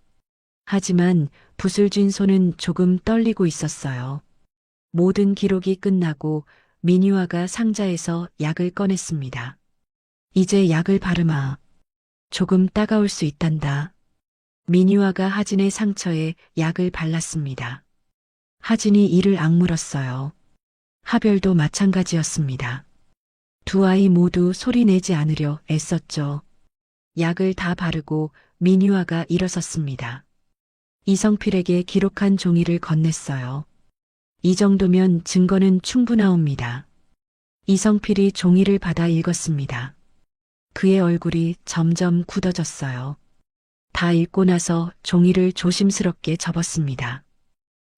하지만 붓을 쥔 손은 조금 떨리고 있었어요. 모든 기록이 끝나고 민유아가 상자에서 약을 꺼냈습니다. 이제 약을 바르마. 조금 따가울 수 있단다. 민유아가 하진의 상처에 약을 발랐습니다. 하진이 이를 악물었어요. 하별도 마찬가지였습니다. 두 아이 모두 소리 내지 않으려 애썼죠. 약을 다 바르고 민유아가 일어섰습니다. 이성필에게 기록한 종이를 건넸어요. 이 정도면 증거는 충분하옵니다. 이성필이 종이를 받아 읽었습니다. 그의 얼굴이 점점 굳어졌어요. 다 읽고 나서 종이를 조심스럽게 접었습니다.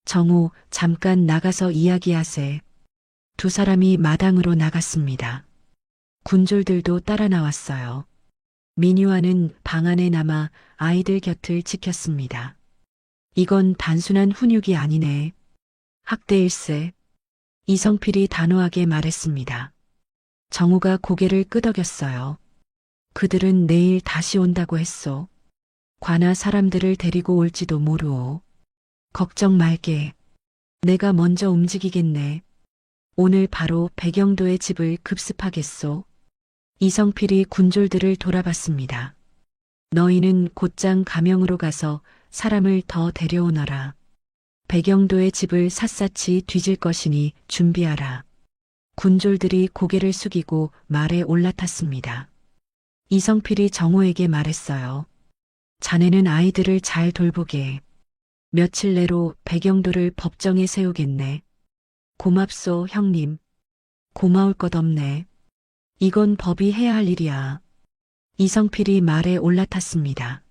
정우, 잠깐 나가서 이야기하세. 두 사람이 마당으로 나갔습니다. 군졸들도 따라 나왔어요. 민유아는 방 안에 남아 아이들 곁을 지켰습니다. 이건 단순한 훈육이 아니네. 학대일세. 이성필이 단호하게 말했습니다. 정우가 고개를 끄덕였어요. 그들은 내일 다시 온다고 했소. 관아 사람들을 데리고 올지도 모르오. 걱정 말게. 내가 먼저 움직이겠네. 오늘 바로 백영도의 집을 급습하겠소. 이성필이 군졸들을 돌아봤습니다. 너희는 곧장 가명으로 가서 사람을 더 데려오너라. 백영도의 집을 샅샅이 뒤질 것이니 준비하라. 군졸들이 고개를 숙이고 말에 올라탔습니다. 이성필이 정호에게 말했어요. 자네는 아이들을 잘 돌보게. 며칠 내로 백영도를 법정에 세우겠네. 고맙소, 형님. 고마울 것 없네. 이건 법이 해야 할 일이야. 이성필이 말에 올라탔습니다.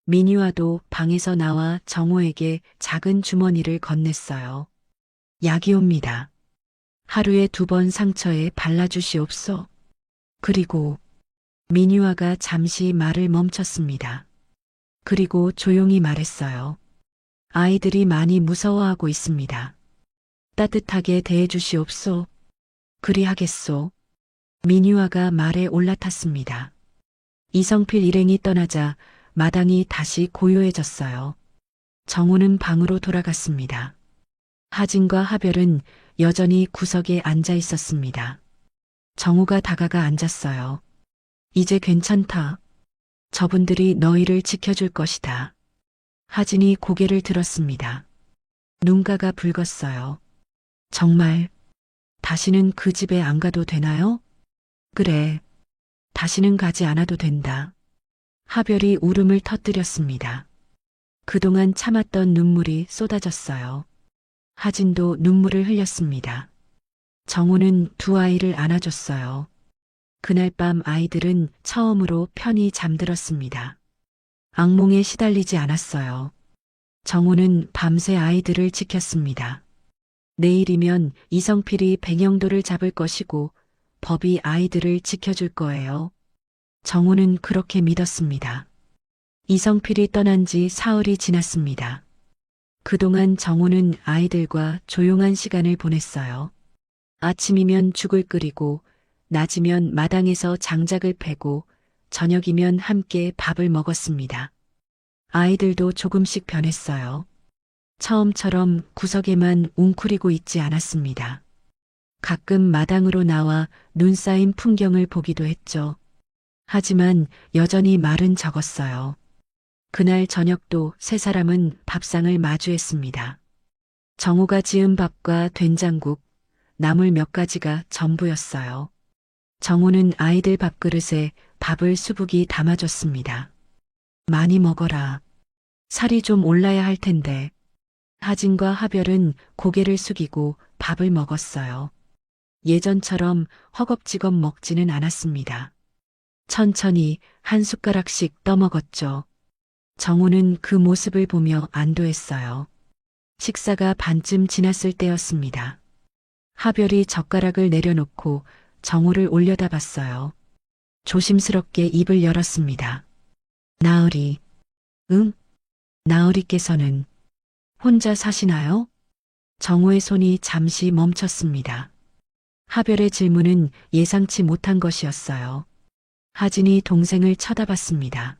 민희와도 방에서 나와 정호에게 작은 주머니를 건넸어요. 약이 옵니다. 하루에 2번 상처에 발라주시옵소. 그리고 민희화가 잠시 말을 멈췄습니다. 그리고 조용히 말했어요. 아이들이 많이 무서워하고 있습니다. 따뜻하게 대해주시옵소. 그리하겠소. 민희화가 말에 올라탔습니다. 이성필 일행이 떠나자 마당이 다시 고요해졌어요. 정우는 방으로 돌아갔습니다. 하진과 하별은 여전히 구석에 앉아 있었습니다. 정우가 다가가 앉았어요. 이제 괜찮다. 저분들이 너희를 지켜줄 것이다. 하진이 고개를 들었습니다. 눈가가 붉었어요. 정말 다시는 그 집에 안 가도 되나요? 그래. 다시는 가지 않아도 된다. 하별이 울음을 터뜨렸습니다. 그동안 참았던 눈물이 쏟아졌어요. 하진도 눈물을 흘렸습니다. 정우는 2 아이를 안아줬어요. 그날 밤 아이들은 처음으로 편히 잠들었습니다. 악몽에 시달리지 않았어요. 정우는 밤새 아이들을 지켰습니다. 내일이면 이성필이 백영도를 잡을 것이고 법이 아이들을 지켜줄 거예요. 정우는 그렇게 믿었습니다. 이성필이 떠난 지 사흘이 지났습니다. 그동안 정우는 아이들과 조용한 시간을 보냈어요. 아침이면 죽을 끓이고 낮이면 마당에서 장작을 패고 저녁이면 함께 밥을 먹었습니다. 아이들도 조금씩 변했어요. 처음처럼 구석에만 웅크리고 있지 않았습니다. 가끔 마당으로 나와 눈 쌓인 풍경을 보기도 했죠. 하지만 여전히 말은 적었어요. 그날 저녁도 3사람은 밥상을 마주했습니다. 정우가 지은 밥과 된장국, 나물 몇 가지가 전부였어요. 정우는 아이들 밥그릇에 밥을 수북이 담아줬습니다. 많이 먹어라. 살이 좀 올라야 할 텐데. 하진과 하별은 고개를 숙이고 밥을 먹었어요. 예전처럼 허겁지겁 먹지는 않았습니다. 천천히 한 숟가락씩 떠먹었죠. 정우는 그 모습을 보며 안도했어요. 식사가 반쯤 지났을 때였습니다. 하별이 젓가락을 내려놓고 정우를 올려다봤어요. 조심스럽게 입을 열었습니다. 나으리. 응? 나으리께서는 혼자 사시나요? 정우의 손이 잠시 멈췄습니다. 하별의 질문은 예상치 못한 것이었어요. 하진이 동생을 쳐다봤습니다.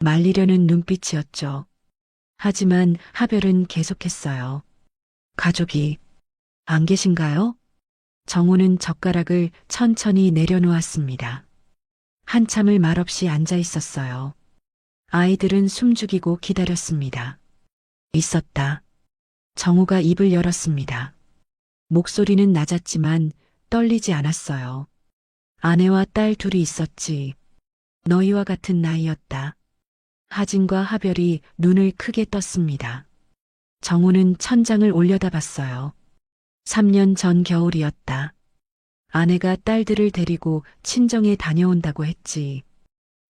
말리려는 눈빛이었죠. 하지만 하별은 계속했어요. 가족이 안 계신가요? 정우는 젓가락을 천천히 내려놓았습니다. 한참을 말없이 앉아 있었어요. 아이들은 숨죽이고 기다렸습니다. 있었다. 정우가 입을 열었습니다. 목소리는 낮았지만 떨리지 않았어요. 아내와 딸 둘이 있었지. 너희와 같은 나이였다. 하진과 하별이 눈을 크게 떴습니다. 정우는 천장을 올려다봤어요. 3년 전 겨울이었다. 아내가 딸들을 데리고 친정에 다녀온다고 했지.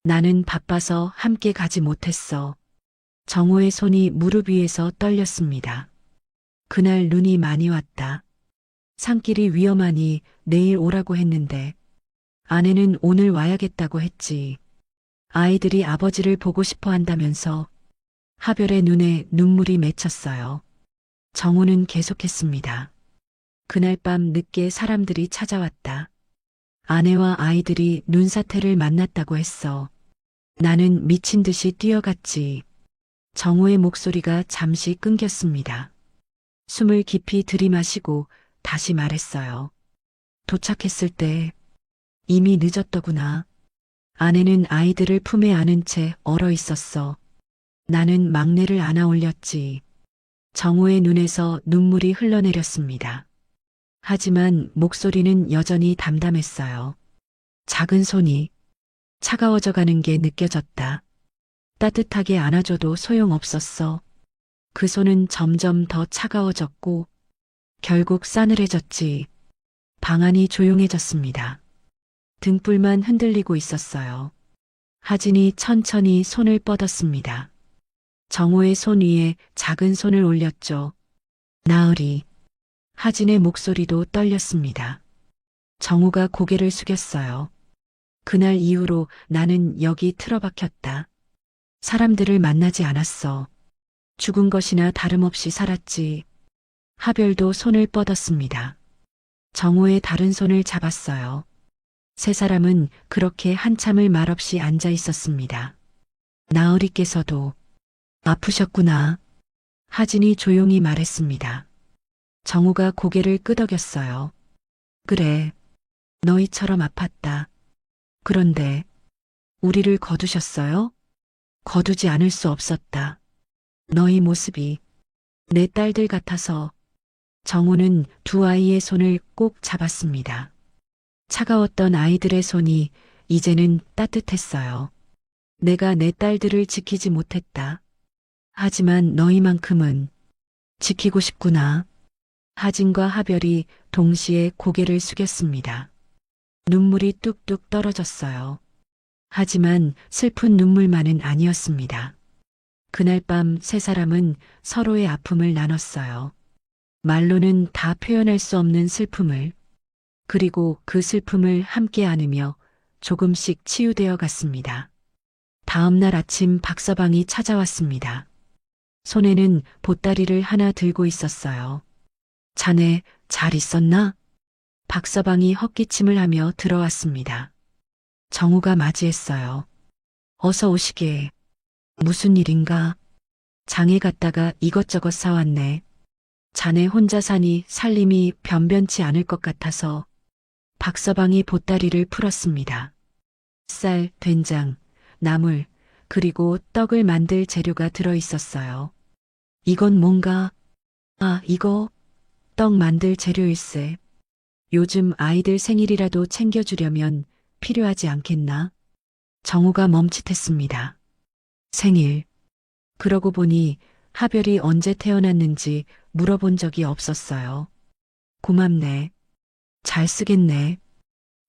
나는 바빠서 함께 가지 못했어. 정우의 손이 무릎 위에서 떨렸습니다. 그날 눈이 많이 왔다. 산길이 위험하니 내일 오라고 했는데 아내는 오늘 와야겠다고 했지. 아이들이 아버지를 보고 싶어 한다면서. 하별의 눈에 눈물이 맺혔어요. 정우는 계속했습니다. 그날 밤 늦게 사람들이 찾아왔다. 아내와 아이들이 눈사태를 만났다고 했어. 나는 미친 듯이 뛰어갔지. 정우의 목소리가 잠시 끊겼습니다. 숨을 깊이 들이마시고 다시 말했어요. 도착했을 때 이미 늦었더구나. 아내는 아이들을 품에 안은 채 얼어 있었어. 나는 막내를 안아 올렸지. 정우의 눈에서 눈물이 흘러내렸습니다. 하지만 목소리는 여전히 담담했어요. 작은 손이 차가워져 가는 게 느껴졌다. 따뜻하게 안아줘도 소용없었어. 그 손은 점점 더 차가워졌고 결국 싸늘해졌지. 방 안이 조용해졌습니다. 등불만 흔들리고 있었어요. 하진이 천천히 손을 뻗었습니다. 정호의 손 위에 작은 손을 올렸죠. 나으리. 하진의 목소리도 떨렸습니다. 정호가 고개를 숙였어요. 그날 이후로 나는 여기 틀어박혔다. 사람들을 만나지 않았어. 죽은 것이나 다름없이 살았지. 하별도 손을 뻗었습니다. 정호의 다른 손을 잡았어요. 세 사람은 그렇게 한참을 말없이 앉아 있었습니다. 나으리께서도 아프셨구나. 하진이 조용히 말했습니다. 정호가 고개를 끄덕였어요. 그래, 너희처럼 아팠다. 그런데 우리를 거두셨어요? 거두지 않을 수 없었다. 너희 모습이 내 딸들 같아서. 정호는 두 아이의 손을 꼭 잡았습니다. 차가웠던 아이들의 손이 이제는 따뜻했어요. 내가 내 딸들을 지키지 못했다. 하지만 너희만큼은 지키고 싶구나. 하진과 하별이 동시에 고개를 숙였습니다. 눈물이 뚝뚝 떨어졌어요. 하지만 슬픈 눈물만은 아니었습니다. 그날 밤 세 사람은 서로의 아픔을 나눴어요. 말로는 다 표현할 수 없는 슬픔을. 그리고 그 슬픔을 함께 안으며 조금씩 치유되어 갔습니다. 다음 날 아침 박서방이 찾아왔습니다. 손에는 보따리를 하나 들고 있었어요. 자네 잘 있었나? 박서방이 헛기침을 하며 들어왔습니다. 정우가 맞이했어요. 어서 오시게. 무슨 일인가? 장에 갔다가 이것저것 사왔네. 자네 혼자 사니 살림이 변변치 않을 것 같아서. 박서방이 보따리를 풀었습니다. 쌀, 된장, 나물, 그리고 떡을 만들 재료가 들어 있었어요. 이건 뭔가? 아, 이거 떡 만들 재료일세. 요즘 아이들 생일이라도 챙겨주려면 필요하지 않겠나? 정우가 멈칫했습니다. 생일. 그러고 보니 하별이 언제 태어났는지 물어본 적이 없었어요. 고맙네. 잘 쓰겠네.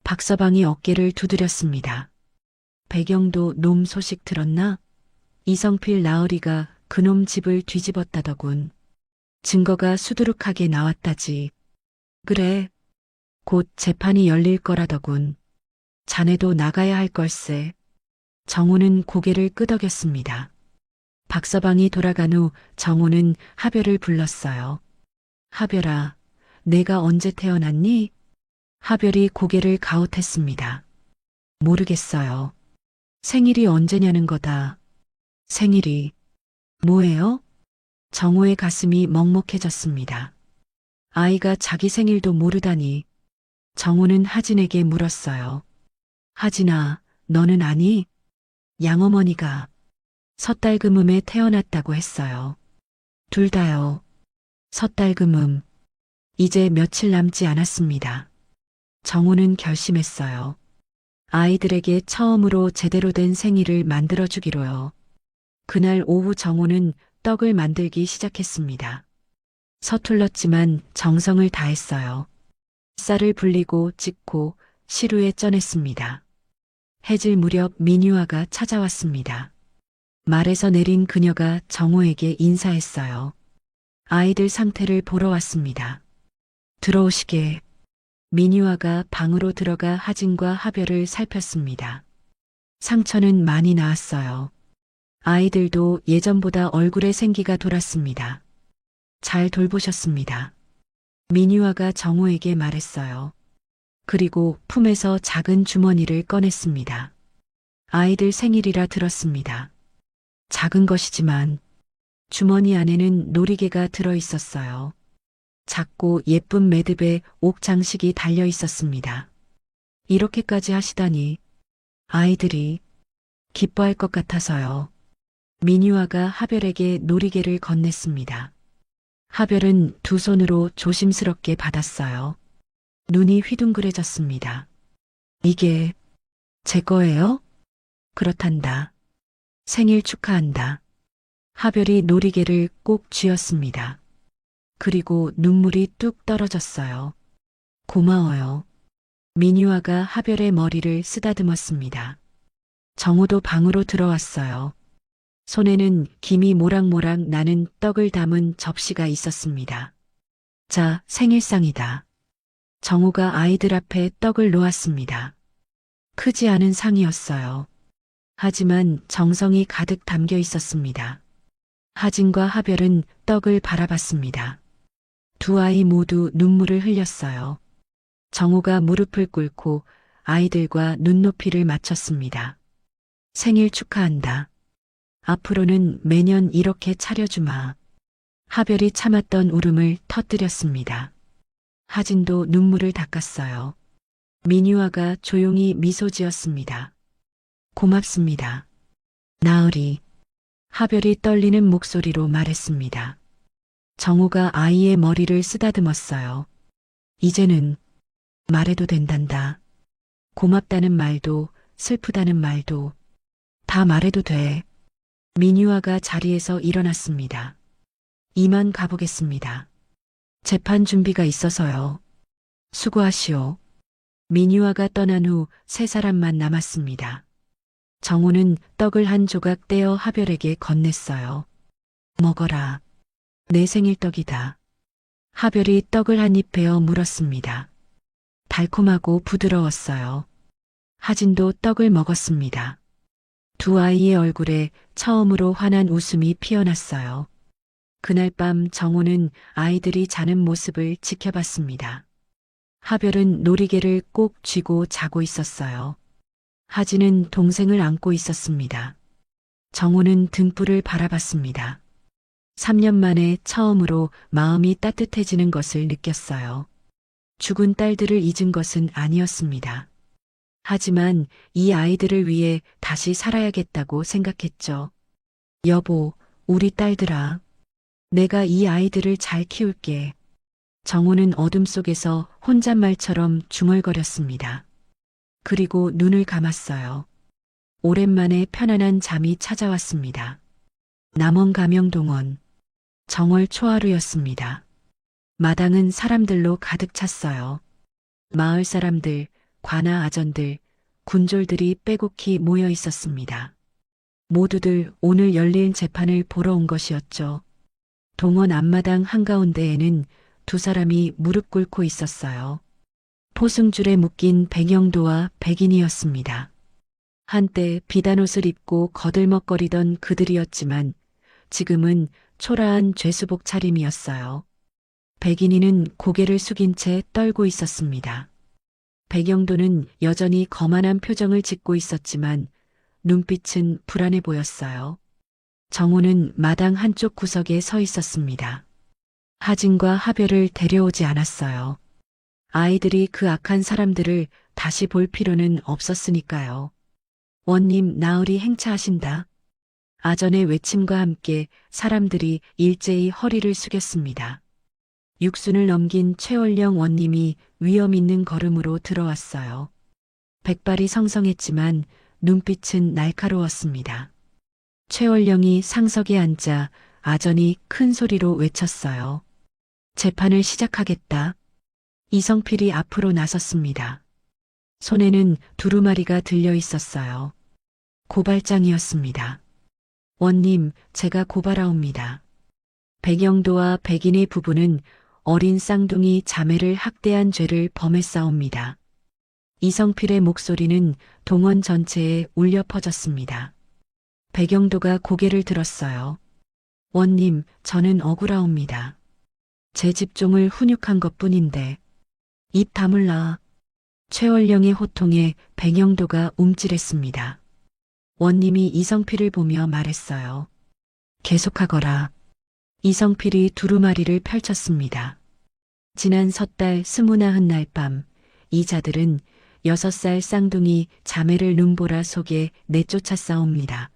박서방이 어깨를 두드렸습니다. 배경도 놈 소식 들었나? 이성필 나으리가 그놈 집을 뒤집었다더군. 증거가 수두룩하게 나왔다지. 그래. 곧 재판이 열릴 거라더군. 자네도 나가야 할 걸세. 정우는 고개를 끄덕였습니다. 박서방이 돌아간 후 정우는 하별을 불렀어요. 하별아, 내가 언제 태어났니? 하별이 고개를 가웃했습니다. 모르겠어요. 생일이 언제냐는 거다. 생일이 뭐예요? 정우의 가슴이 먹먹해졌습니다. 아이가 자기 생일도 모르다니. 정우는 하진에게 물었어요. 하진아, 너는 아니? 양어머니가 섣달금음에 태어났다고 했어요. 둘 다요. 섣달금음. 이제 며칠 남지 않았습니다. 정우는 결심했어요. 아이들에게 처음으로 제대로 된 생일을 만들어주기로요. 그날 오후 정우는 떡을 만들기 시작했습니다. 서툴렀지만 정성을 다했어요. 쌀을 불리고 찢고 시루에 쪄냈습니다. 해질 무렵 민유아가 찾아왔습니다. 말에서 내린 그녀가 정우에게 인사했어요. 아이들 상태를 보러 왔습니다. 들어오시게. 민유아가 방으로 들어가 하진과 하별을 살폈습니다. 상처는 많이 나았어요. 아이들도 예전보다 얼굴에 생기가 돌았습니다. 잘 돌보셨습니다. 민유아가 정우에게 말했어요. 그리고 품에서 작은 주머니를 꺼냈습니다. 아이들 생일이라 들었습니다. 작은 것이지만 주머니 안에는 놀이개가 들어 있었어요. 작고 예쁜 매듭에 옥 장식이 달려 있었습니다. 이렇게까지 하시다니 아이들이 기뻐할 것 같아서요. 민유아가 하별에게 놀이개를 건넸습니다. 하별은 두 손으로 조심스럽게 받았어요. 눈이 휘둥그레졌습니다. 이게 제 거예요? 그렇단다. 생일 축하한다. 하별이 놀이개를 꼭 쥐었습니다. 그리고 눈물이 뚝 떨어졌어요. 고마워요. 민유아가 하별의 머리를 쓰다듬었습니다. 정우도 방으로 들어왔어요. 손에는 김이 모락모락 나는 떡을 담은 접시가 있었습니다. 자, 생일상이다. 정우가 아이들 앞에 떡을 놓았습니다. 크지 않은 상이었어요. 하지만 정성이 가득 담겨 있었습니다. 하진과 하별은 떡을 바라봤습니다. 두 아이 모두 눈물을 흘렸어요. 정우가 무릎을 꿇고 아이들과 눈높이를 맞췄습니다. 생일 축하한다. 앞으로는 매년 이렇게 차려주마. 하별이 참았던 울음을 터뜨렸습니다. 하진도 눈물을 닦았어요. 민유아가 조용히 미소 지었습니다. 고맙습니다. 나으리. 하별이 떨리는 목소리로 말했습니다. 정우가 아이의 머리를 쓰다듬었어요. 이제는 말해도 된단다. 고맙다는 말도 슬프다는 말도 다 말해도 돼. 민유아가 자리에서 일어났습니다. 이만 가보겠습니다. 재판 준비가 있어서요. 수고하시오. 민유아가 떠난 후 세 사람만 남았습니다. 정우는 떡을 한 조각 떼어 하별에게 건넸어요. 먹어라. 내 생일 떡이다. 하별이 떡을 한 입 베어 물었습니다. 달콤하고 부드러웠어요. 하진도 떡을 먹었습니다. 두 아이의 얼굴에 처음으로 환한 웃음이 피어났어요. 그날 밤 정우는 아이들이 자는 모습을 지켜봤습니다. 하별은 놀이개를 꼭 쥐고 자고 있었어요. 하진은 동생을 안고 있었습니다. 정우는 등불을 바라봤습니다. 3년 만에 처음으로 마음이 따뜻해지는 것을 느꼈어요. 죽은 딸들을 잊은 것은 아니었습니다. 하지만 이 아이들을 위해 다시 살아야겠다고 생각했죠. 여보, 우리 딸들아. 내가 이 아이들을 잘 키울게. 정우는 어둠 속에서 혼잣말처럼 중얼거렸습니다. 그리고 눈을 감았어요. 오랜만에 편안한 잠이 찾아왔습니다. 남원 가명동원. 정월 초하루였습니다. 마당은 사람들로 가득 찼어요. 마을 사람들, 관아 아전들, 군졸들이 빼곡히 모여 있었습니다. 모두들 오늘 열릴 재판을 보러 온 것이었죠. 동원 앞마당 한가운데에는 두 사람이 무릎 꿇고 있었어요. 포승줄에 묶인 백영도와 백인이었습니다. 한때 비단옷을 입고 거들먹거리던 그들이었지만 지금은 초라한 죄수복 차림이었어요. 백인이는 고개를 숙인 채 떨고 있었습니다. 백영도는 여전히 거만한 표정을 짓고 있었지만 눈빛은 불안해 보였어요. 정우는 마당 한쪽 구석에 서 있었습니다. 하진과 하별을 데려오지 않았어요. 아이들이 그 악한 사람들을 다시 볼 필요는 없었으니까요. 원님 나으리 행차하신다. 아전의 외침과 함께 사람들이 일제히 허리를 숙였습니다. 육순을 넘긴 최월령 원님이 위험 있는 걸음으로 들어왔어요. 백발이 성성했지만 눈빛은 날카로웠습니다. 최월령이 상석에 앉자 아전이 큰 소리로 외쳤어요. 재판을 시작하겠다. 이성필이 앞으로 나섰습니다. 손에는 두루마리가 들려 있었어요. 고발장이었습니다. 원님, 제가 고발하옵니다. 백영도와 백인의 부부는 어린 쌍둥이 자매를 학대한 죄를 범했사옵니다. 이성필의 목소리는 동원 전체에 울려 퍼졌습니다. 백영도가 고개를 들었어요. 원님, 저는 억울하옵니다. 제 집종을 훈육한 것뿐인데 입 다물라. 최월령의 호통에 백영도가 움찔했습니다. 원님이 이성필을 보며 말했어요. 계속하거라. 이성필이 두루마리를 펼쳤습니다. 지난 섣달 스무나흔 날 밤, 이 자들은 6살 쌍둥이 자매를 눈보라 속에 내쫓아싸웁니다.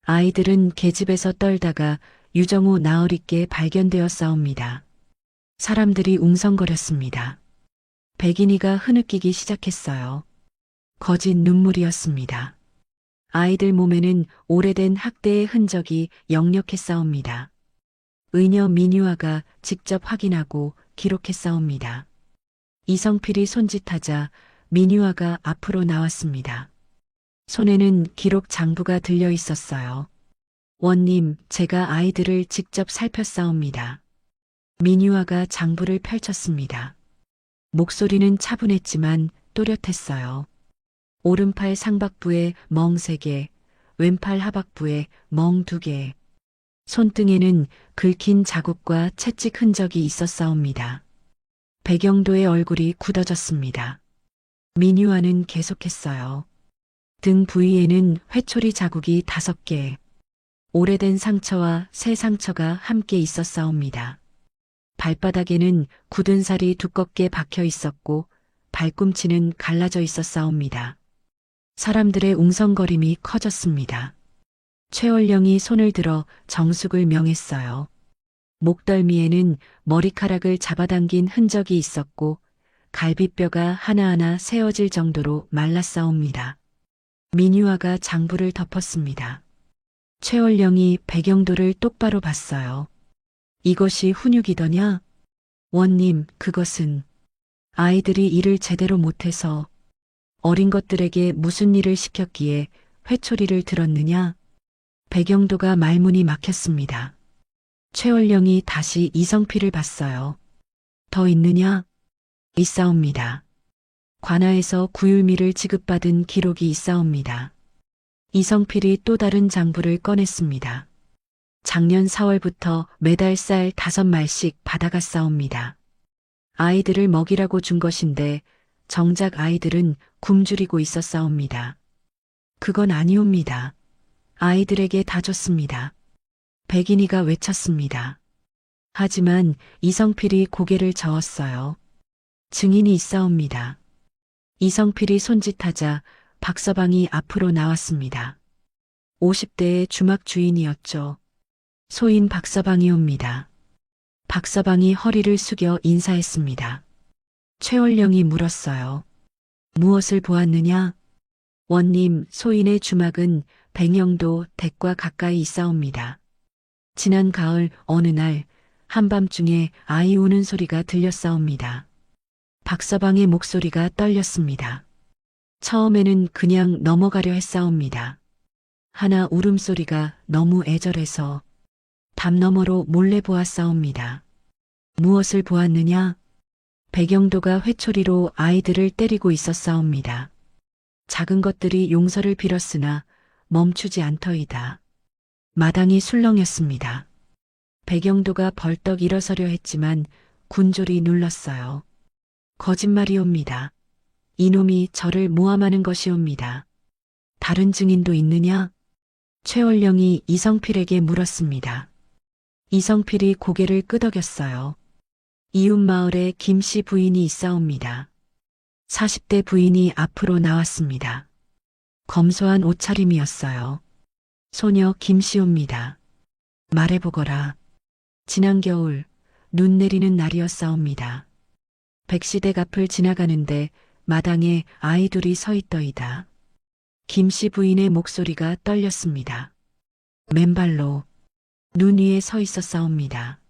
아이들은 계집에서 떨다가 유정우 나으리께 발견되어 싸웁니다. 사람들이 웅성거렸습니다. 백인이가 흐느끼기 시작했어요. 거짓 눈물이었습니다. 아이들 몸에는 오래된 학대의 흔적이 역력했사옵니다. 의녀 민유아가 직접 확인하고 기록했사옵니다. 이성필이 손짓하자 민유아가 앞으로 나왔습니다. 손에는 기록 장부가 들려 있었어요. 원님, 제가 아이들을 직접 살폈사옵니다. 민유아가 장부를 펼쳤습니다. 목소리는 차분했지만 또렷했어요. 오른팔 상박부에 멍 3개, 왼팔 하박부에 멍 2개. 손등에는 긁힌 자국과 채찍 흔적이 있었사옵니다. 백영도의 얼굴이 굳어졌습니다. 민유아는 계속했어요. 등 부위에는 회초리 자국이 5개, 오래된 상처와 새 상처가 함께 있었사옵니다. 발바닥에는 굳은 살이 두껍게 박혀 있었고 발꿈치는 갈라져 있었사옵니다. 사람들의 웅성거림이 커졌습니다. 최월령이 손을 들어 정숙을 명했어요. 목덜미에는 머리카락을 잡아당긴 흔적이 있었고 갈비뼈가 하나하나 세어질 정도로 말랐사옵니다. 민유아가 장부를 덮었습니다. 최월령이 백영도를 똑바로 봤어요. 이것이 훈육이더냐? 원님, 그것은 아이들이 일을 제대로 못해서 어린 것들에게 무슨 일을 시켰기에 회초리를 들었느냐? 백영도가 말문이 막혔습니다. 최월령이 다시 이성필을 봤어요. 더 있느냐? 있사옵니다. 관아에서 구율미를 지급받은 기록이 있사옵니다. 이성필이 또 다른 장부를 꺼냈습니다. 작년 4월부터 매달 쌀 5말씩 받아갔사옵니다. 아이들을 먹이라고 준 것인데 정작 아이들은 굶주리고 있었사옵니다. 그건 아니옵니다. 아이들에게 다 줬습니다. 백인이가 외쳤습니다. 하지만 이성필이 고개를 저었어요. 증인이 있사옵니다. 이성필이 손짓하자 박서방이 앞으로 나왔습니다. 50대의 주막 주인이었죠. 소인 박서방이옵니다. 박서방이 허리를 숙여 인사했습니다. 최월령이 물었어요. 무엇을 보았느냐? 원님, 소인의 주막은 백영도 댁과 가까이 있사옵니다. 지난 가을 어느 날 한밤중에 아이 우는 소리가 들렸사옵니다. 박서방의 목소리가 떨렸습니다. 처음에는 그냥 넘어가려 했사옵니다. 하나 울음소리가 너무 애절해서 담 너머로 몰래 보았사옵니다. 무엇을 보았느냐? 백영도가 회초리로 아이들을 때리고 있었사옵니다. 작은 것들이 용서를 빌었으나 멈추지 않더이다. 마당이 술렁였습니다. 백영도가 벌떡 일어서려 했지만 군졸이 눌렀어요. 거짓말이옵니다. 이놈이 저를 모함하는 것이옵니다. 다른 증인도 있느냐? 최월령이 이성필에게 물었습니다. 이성필이 고개를 끄덕였어요. 이웃 마을에 김씨 부인이 있사옵니다. 40대 부인이 앞으로 나왔습니다. 검소한 옷차림이었어요. 소녀 김씨옵니다. 말해보거라. 지난 겨울 눈 내리는 날이었사옵니다. 백시댁 앞을 지나가는데 마당에 아이 둘이 서 있더이다. 김씨 부인의 목소리가 떨렸습니다. 맨발로 눈 위에 서 있었사옵니다.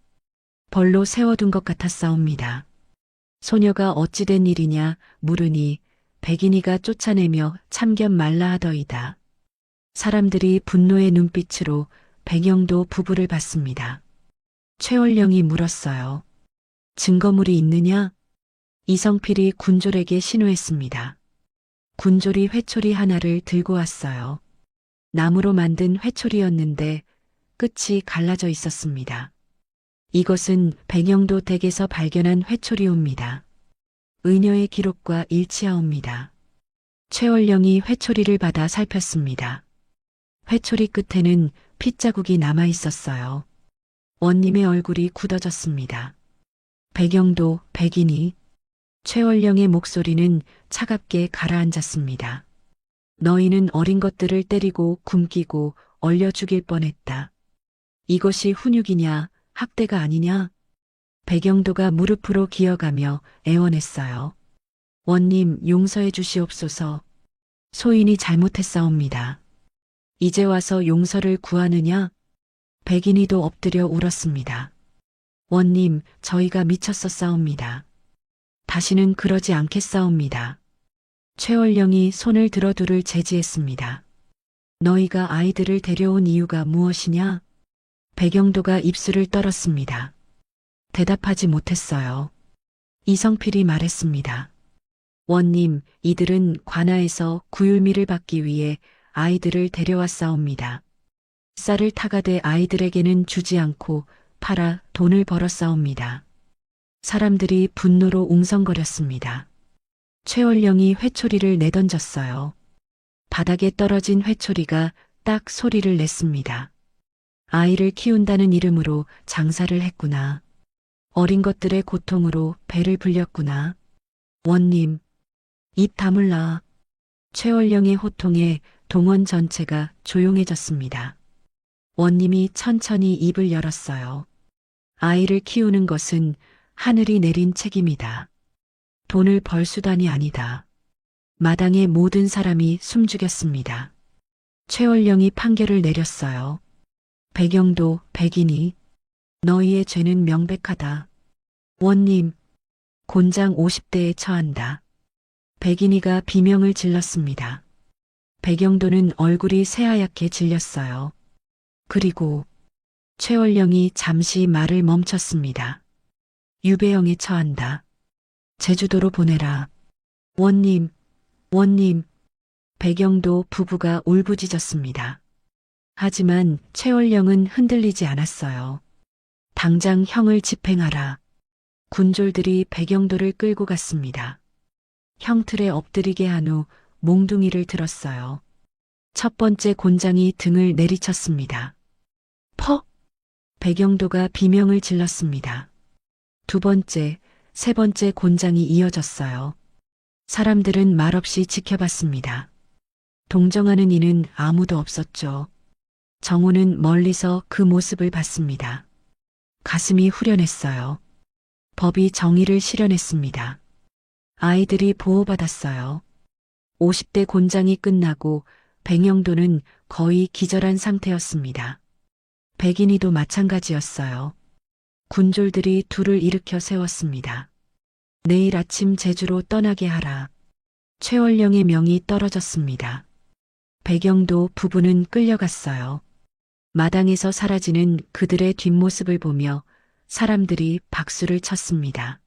벌로 세워둔 것 같았사옵니다. 소녀가 어찌된 일이냐 물으니 백인이가 쫓아내며 참견 말라 하더이다. 사람들이 분노의 눈빛으로 백영도 부부를 봤습니다. 최월령이 물었어요. 증거물이 있느냐? 이성필이 군졸에게 신호했습니다. 군졸이 회초리 하나를 들고 왔어요. 나무로 만든 회초리였는데 끝이 갈라져 있었습니다. 이것은 백영도 댁에서 발견한 회초리옵니다. 의녀의 기록과 일치하옵니다. 최월령이 회초리를 받아 살폈습니다. 회초리 끝에는 핏자국이 남아 있었어요. 원님의 얼굴이 굳어졌습니다. 백영도, 백인이. 최월령의 목소리는 차갑게 가라앉았습니다. 너희는 어린 것들을 때리고 굶기고 얼려 죽일 뻔했다. 이것이 훈육이냐 학대가 아니냐? 백영도가 무릎으로 기어가며 애원했어요. 원님 용서해 주시옵소서. 소인이 잘못했사옵니다. 이제 와서 용서를 구하느냐? 백인이도 엎드려 울었습니다. 원님, 저희가 미쳤었사옵니다. 다시는 그러지 않겠사옵니다. 최월령이 손을 들어 둘을 제지했습니다. 너희가 아이들을 데려온 이유가 무엇이냐? 백영도가 입술을 떨었습니다. 대답하지 못했어요. 이성필이 말했습니다. 원님, 이들은 관아에서 구휼미를 받기 위해 아이들을 데려왔사옵니다. 쌀을 타가되 아이들에게는 주지 않고 팔아 돈을 벌었사옵니다. 사람들이 분노로 웅성거렸습니다. 최월령이 회초리를 내던졌어요. 바닥에 떨어진 회초리가 딱 소리를 냈습니다. 아이를 키운다는 이름으로 장사를 했구나. 어린 것들의 고통으로 배를 불렸구나. 원님, 입 다물라. 최월령의 호통에 동원 전체가 조용해졌습니다. 원님이 천천히 입을 열었어요. 아이를 키우는 것은 하늘이 내린 책임이다. 돈을 벌 수단이 아니다. 마당의 모든 사람이 숨죽였습니다. 최월령이 판결을 내렸어요. 백영도, 백인이, 너희의 죄는 명백하다. 원님, 곤장 50대에 처한다. 백인이가 비명을 질렀습니다. 백영도는 얼굴이 새하얗게 질렸어요. 그리고 최월령이 잠시 말을 멈췄습니다. 유배형에 처한다. 제주도로 보내라. 원님, 원님. 백영도 부부가 울부짖었습니다. 하지만 최월령은 흔들리지 않았어요. 당장 형을 집행하라. 군졸들이 백영도를 끌고 갔습니다. 형틀에 엎드리게 한 후 몽둥이를 들었어요. 첫 번째 곤장이 등을 내리쳤습니다. 퍽! 백영도가 비명을 질렀습니다. 두 번째, 세 번째 곤장이 이어졌어요. 사람들은 말없이 지켜봤습니다. 동정하는 이는 아무도 없었죠. 정우는 멀리서 그 모습을 봤습니다. 가슴이 후련했어요. 법이 정의를 실현했습니다. 아이들이 보호받았어요. 50대 곤장이 끝나고 백영도는 거의 기절한 상태였습니다. 백인이도 마찬가지였어요. 군졸들이 둘을 일으켜 세웠습니다. 내일 아침 제주로 떠나게 하라. 최월령의 명이 떨어졌습니다. 백영도 부부는 끌려갔어요. 마당에서 사라지는 그들의 뒷모습을 보며 사람들이 박수를 쳤습니다.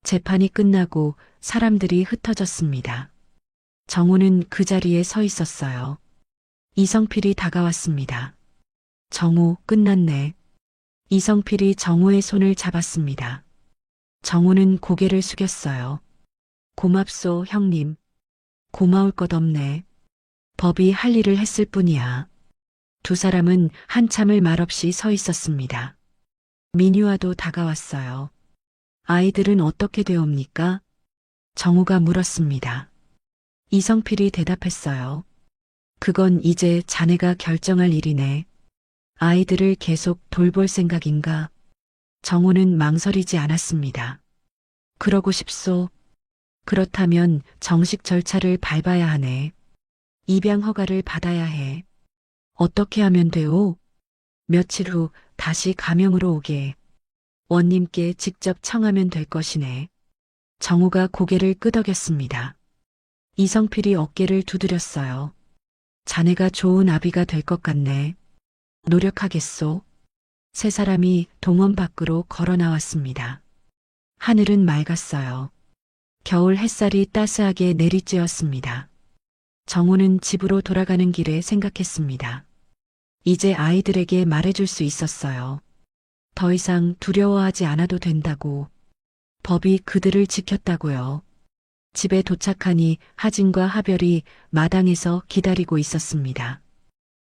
재판이 끝나고 사람들이 흩어졌습니다. 정우는 그 자리에 서 있었어요. 이성필이 다가왔습니다. 정우, 끝났네. 이성필이 정우의 손을 잡았습니다. 정우는 고개를 숙였어요. 고맙소, 형님. 고마울 것 없네. 법이 할 일을 했을 뿐이야. 두 사람은 한참을 말없이 서 있었습니다. 민유아도 다가왔어요. 아이들은 어떻게 되옵니까? 정우가 물었습니다. 이성필이 대답했어요. 그건 이제 자네가 결정할 일이네. 아이들을 계속 돌볼 생각인가? 정우는 망설이지 않았습니다. 그러고 싶소. 그렇다면 정식 절차를 밟아야 하네. 입양 허가를 받아야 해. 어떻게 하면 돼오? 며칠 후 다시 가명으로 오게. 원님께 직접 청하면 될 것이네. 정우가 고개를 끄덕였습니다. 이성필이 어깨를 두드렸어요. 자네가 좋은 아비가 될 것 같네. 노력하겠소. 세 사람이 동원 밖으로 걸어 나왔습니다. 하늘은 맑았어요. 겨울 햇살이 따스하게 내리쬐었습니다. 정우는 집으로 돌아가는 길에 생각했습니다. 이제 아이들에게 말해줄 수 있었어요. 더 이상 두려워하지 않아도 된다고. 법이 그들을 지켰다고요. 집에 도착하니 하진과 하별이 마당에서 기다리고 있었습니다.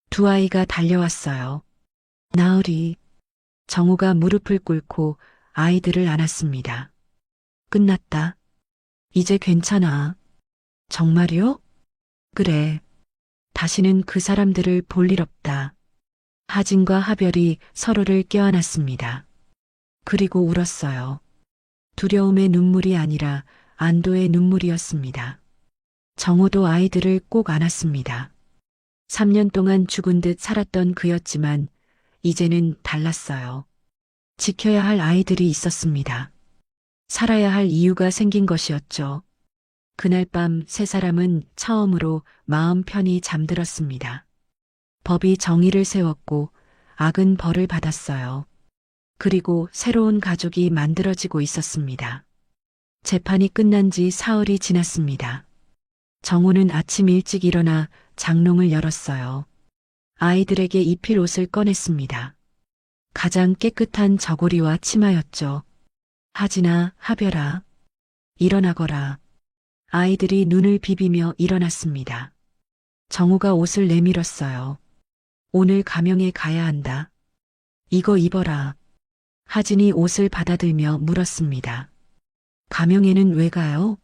두 아이가 달려왔어요. 나으리. 정우가 무릎을 꿇고 아이들을 안았습니다. 끝났다. 이제 괜찮아. 정말요? 그래. 다시는 그 사람들을 볼 일 없다. 하진과 하별이 서로를 껴안았습니다. 그리고 울었어요. 두려움의 눈물이 아니라 안도의 눈물이었습니다. 정우도 아이들을 꼭 안았습니다. 3년 동안 죽은 듯 살았던 그였지만 이제는 달랐어요. 지켜야 할 아이들이 있었습니다. 살아야 할 이유가 생긴 것이었죠. 그날 밤 세 사람은 처음으로 마음 편히 잠들었습니다. 법이 정의를 세웠고 악은 벌을 받았어요. 그리고 새로운 가족이 만들어지고 있었습니다. 재판이 끝난 지 사흘이 지났습니다. 정호는 아침 일찍 일어나 장롱을 열었어요. 아이들에게 입힐 옷을 꺼냈습니다. 가장 깨끗한 저고리와 치마였죠. 하진아, 하별아, 일어나거라. 아이들이 눈을 비비며 일어났습니다. 정우가 옷을 내밀었어요. 오늘 가명에 가야 한다. 이거 입어라. 하진이 옷을 받아들며 물었습니다. 가명에는 왜 가요?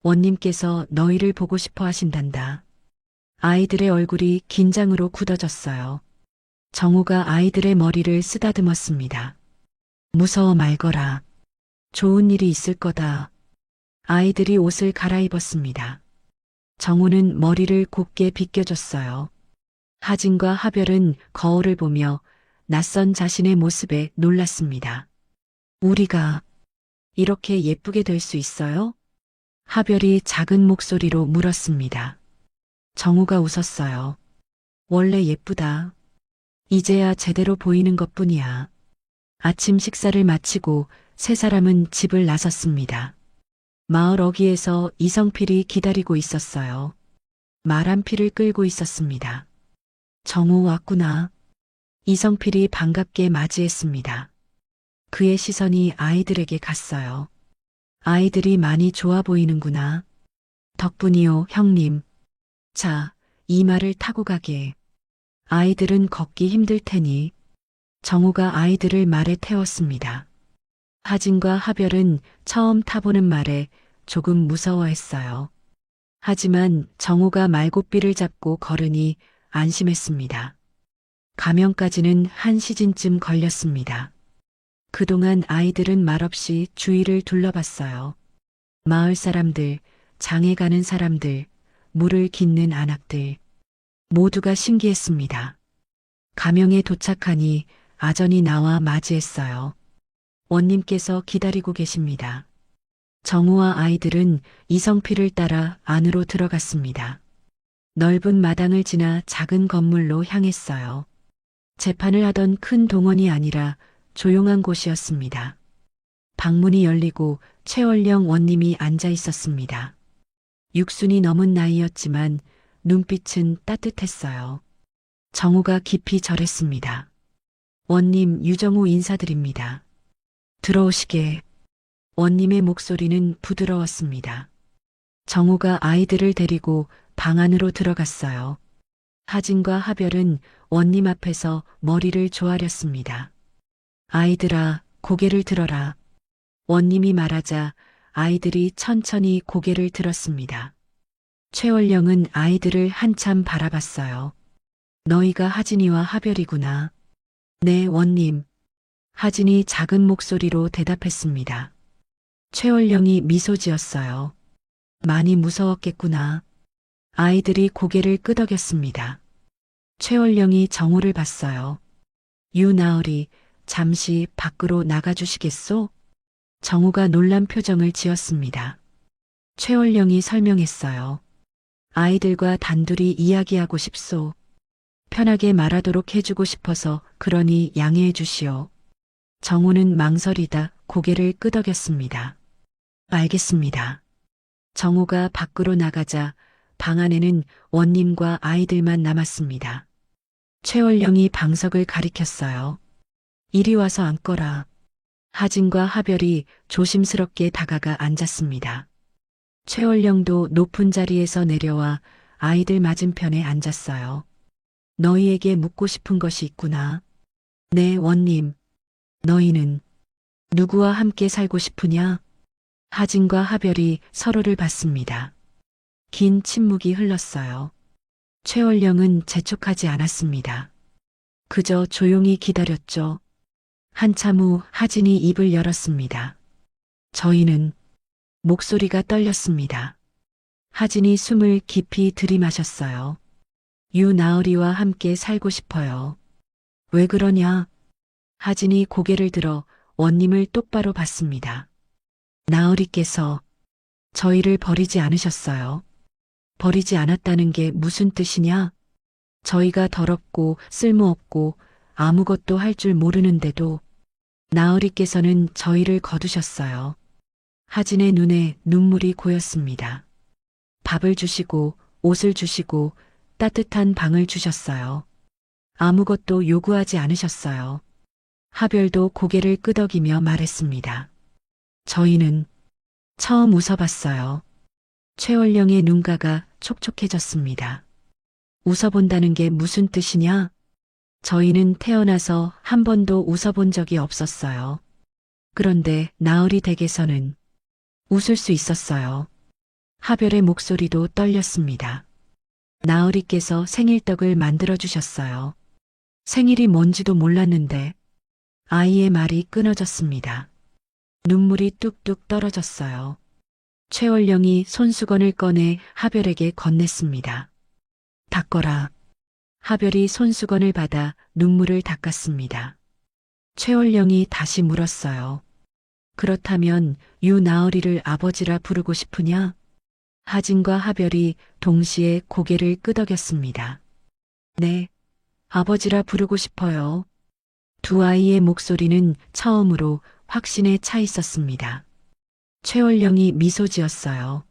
원님께서 너희를 보고 싶어 하신단다. 아이들의 얼굴이 긴장으로 굳어졌어요. 정우가 아이들의 머리를 쓰다듬었습니다. 무서워 말거라. 좋은 일이 있을 거다. 아이들이 옷을 갈아입었습니다. 정우는 머리를 곱게 빗겨줬어요. 하진과 하별은 거울을 보며 낯선 자신의 모습에 놀랐습니다. 우리가 이렇게 예쁘게 될 수 있어요? 하별이 작은 목소리로 물었습니다. 정우가 웃었어요. 원래 예쁘다. 이제야 제대로 보이는 것뿐이야. 아침 식사를 마치고 세 사람은 집을 나섰습니다. 마을 어귀에서 이성필이 기다리고 있었어요. 말 한 피를 끌고 있었습니다. 정우 왔구나. 이성필이 반갑게 맞이했습니다. 그의 시선이 아이들에게 갔어요. 아이들이 많이 좋아 보이는구나. 덕분이요, 형님. 자, 이 말을 타고 가게. 아이들은 걷기 힘들 테니. 정우가 아이들을 말에 태웠습니다. 하진과 하별은 처음 타보는 말에 조금 무서워했어요. 하지만 정우가 말고삐를 잡고 걸으니 안심했습니다. 가명까지는 한 시즌쯤 걸렸습니다. 그동안 아이들은 말없이 주위를 둘러봤어요. 마을 사람들, 장에 가는 사람들, 물을 깃는 안악들. 모두가 신기했습니다. 가명에 도착하니 아전이 나와 맞이했어요. 원님께서 기다리고 계십니다. 정우와 아이들은 이성필을 따라 안으로 들어갔습니다. 넓은 마당을 지나 작은 건물로 향했어요. 재판을 하던 큰 동원이 아니라 조용한 곳이었습니다. 방문이 열리고 최월령 원님이 앉아 있었습니다. 육순이 넘은 나이였지만 눈빛은 따뜻했어요. 정우가 깊이 절했습니다. 원님, 유정우 인사드립니다. 들어오시게. 원님의 목소리는 부드러웠습니다. 정우가 아이들을 데리고 방 안으로 들어갔어요. 하진과 하별은 원님 앞에서 머리를 조아렸습니다. 아이들아, 고개를 들어라. 원님이 말하자 아이들이 천천히 고개를 들었습니다. 최월령은 아이들을 한참 바라봤어요. 너희가 하진이와 하별이구나. 네, 원님. 하진이 작은 목소리로 대답했습니다. 최월령이 미소 지었어요. 많이 무서웠겠구나. 아이들이 고개를 끄덕였습니다. 최월령이 정우를 봤어요. 유나으리, 잠시 밖으로 나가주시겠소? 정우가 놀란 표정을 지었습니다. 최월령이 설명했어요. 아이들과 단둘이 이야기하고 싶소. 편하게 말하도록 해주고 싶어서 그러니 양해해 주시오. 정우는 망설이다 고개를 끄덕였습니다. 알겠습니다. 정우가 밖으로 나가자 방 안에는 원님과 아이들만 남았습니다. 최월령이 방석을 가리켰어요. 이리 와서 앉거라. 하진과 하별이 조심스럽게 다가가 앉았습니다. 최월령도 높은 자리에서 내려와 아이들 맞은편에 앉았어요. 너희에게 묻고 싶은 것이 있구나. 네, 원님. 너희는 누구와 함께 살고 싶으냐? 하진과 하별이 서로를 봤습니다. 긴 침묵이 흘렀어요. 최월령은 재촉하지 않았습니다. 그저 조용히 기다렸죠. 한참 후 하진이 입을 열었습니다. 저희는 목소리가 떨렸습니다. 하진이 숨을 깊이 들이마셨어요. 유나으리와 함께 살고 싶어요. 왜 그러냐? 하진이 고개를 들어 원님을 똑바로 봤습니다. 나으리께서 저희를 버리지 않으셨어요. 버리지 않았다는 게 무슨 뜻이냐? 저희가 더럽고 쓸모없고 아무것도 할 줄 모르는데도 나으리께서는 저희를 거두셨어요. 하진의 눈에 눈물이 고였습니다. 밥을 주시고 옷을 주시고 따뜻한 방을 주셨어요. 아무것도 요구하지 않으셨어요. 하별도 고개를 끄덕이며 말했습니다. 저희는 처음 웃어봤어요. 최월령의 눈가가 촉촉해졌습니다. 웃어본다는 게 무슨 뜻이냐? 저희는 태어나서 한 번도 웃어본 적이 없었어요. 그런데 나으리 댁에서는 웃을 수 있었어요. 하별의 목소리도 떨렸습니다. 나으리께서 생일떡을 만들어 주셨어요. 생일이 뭔지도 몰랐는데 아이의 말이 끊어졌습니다. 눈물이 뚝뚝 떨어졌어요. 최월령이 손수건을 꺼내 하별에게 건넸습니다. 닦거라. 하별이 손수건을 받아 눈물을 닦았습니다. 최월령이 다시 물었어요. 그렇다면 유나으리를 아버지라 부르고 싶으냐? 하진과 하별이 동시에 고개를 끄덕였습니다. 네, 아버지라 부르고 싶어요. 두 아이의 목소리는 처음으로 확신에 차 있었습니다. 최월령이 미소 지었어요.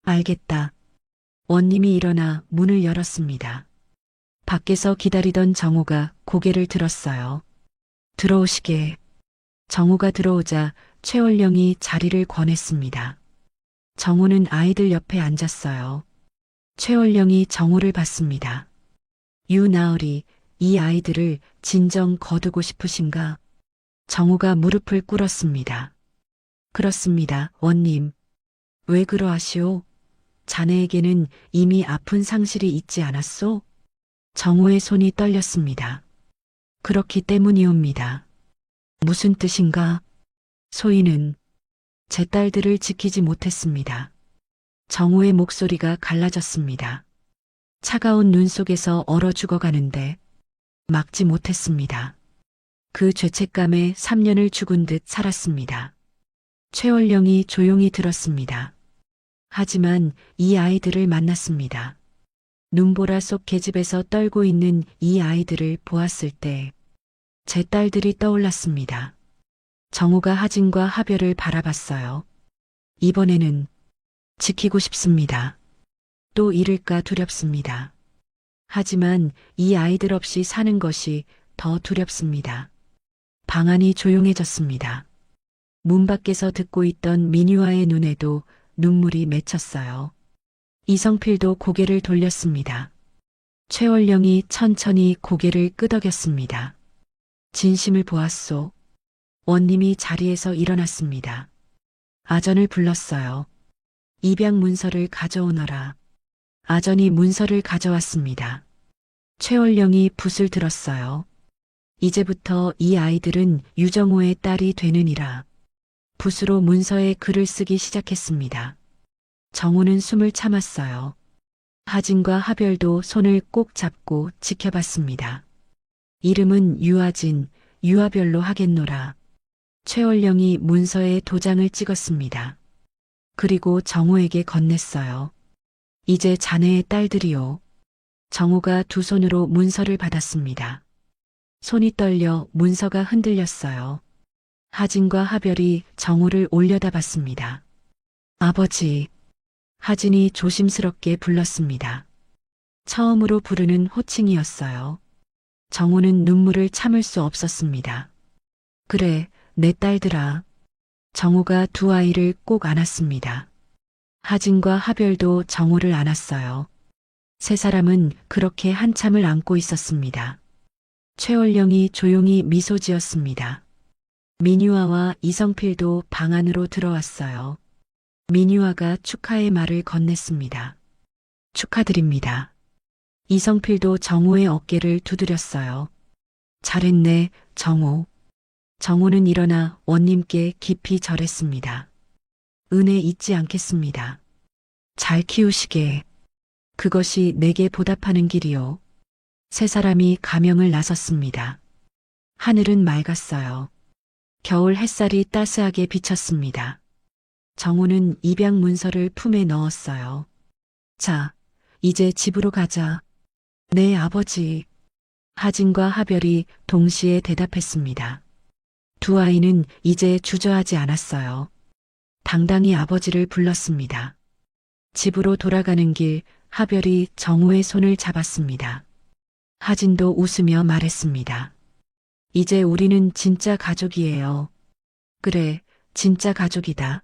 알겠다. 원님이 일어나 문을 열었습니다. 밖에서 기다리던 정우가 고개를 들었어요. 들어오시게. 정우가 들어오자 최월령이 자리를 권했습니다. 정우는 아이들 옆에 앉았어요. 최월령이 정우를 봤습니다. 유나으리, 이 아이들을 진정 거두고 싶으신가? 정우가 무릎을 꿇었습니다. 그렇습니다, 원님. 왜 그러하시오? 자네에게는 이미 아픈 상실이 있지 않았소? 정우의 손이 떨렸습니다. 그렇기 때문이옵니다. 무슨 뜻인가? 소희는 제 딸들을 지키지 못했습니다. 정우의 목소리가 갈라졌습니다. 차가운 눈 속에서 얼어 죽어가는데 막지 못했습니다. 그 죄책감에 3년을 죽은 듯 살았습니다. 최월령이 조용히 들었습니다. 하지만 이 아이들을 만났습니다. 눈보라 속 계집에서 떨고 있는 이 아이들을 보았을 때 제 딸들이 떠올랐습니다. 정우가 하진과 하별을 바라봤어요. 이번에는 지키고 싶습니다. 또 잃을까 두렵습니다. 하지만 이 아이들 없이 사는 것이 더 두렵습니다. 방 안이 조용해졌습니다. 문 밖에서 듣고 있던 민유아의 눈에도 눈물이 맺혔어요. 이성필도 고개를 돌렸습니다. 최월령이 천천히 고개를 끄덕였습니다. 진심을 보았소. 원님이 자리에서 일어났습니다. 아전을 불렀어요. 입양 문서를 가져오너라. 아전이 문서를 가져왔습니다. 최월령이 붓을 들었어요. 이제부터 이 아이들은 유정호의 딸이 되느니라. 붓으로 문서에 글을 쓰기 시작했습니다. 정우는 숨을 참았어요. 하진과 하별도 손을 꼭 잡고 지켜봤습니다. 이름은 유하진, 유하별로 하겠노라. 최월령이 문서에 도장을 찍었습니다. 그리고 정우에게 건넸어요. 이제 자네의 딸들이요. 정우가 두 손으로 문서를 받았습니다. 손이 떨려 문서가 흔들렸어요. 하진과 하별이 정우를 올려다봤습니다. 아버지. 하진이 조심스럽게 불렀습니다. 처음으로 부르는 호칭이었어요. 정우는 눈물을 참을 수 없었습니다. 그래, 내 딸들아. 정우가 두 아이를 꼭 안았습니다. 하진과 하별도 정우를 안았어요. 세 사람은 그렇게 한참을 안고 있었습니다. 최월령이 조용히 미소 지었습니다. 민유아와 이성필도 방 안으로 들어왔어요. 민유아가 축하의 말을 건넸습니다. 축하드립니다. 이성필도 정우의 어깨를 두드렸어요. 잘했네, 정우. 정우는 일어나 원님께 깊이 절했습니다. 은혜 잊지 않겠습니다. 잘 키우시게. 그것이 내게 보답하는 길이요. 세 사람이 가명을 나섰습니다. 하늘은 맑았어요. 겨울 햇살이 따스하게 비쳤습니다. 정우는 입양 문서를 품에 넣었어요. 자, 이제 집으로 가자. 네, 아버지. 하진과 하별이 동시에 대답했습니다. 두 아이는 이제 주저하지 않았어요. 당당히 아버지를 불렀습니다. 집으로 돌아가는 길 하별이 정우의 손을 잡았습니다. 하진도 웃으며 말했습니다. 이제 우리는 진짜 가족이에요. 그래, 진짜 가족이다.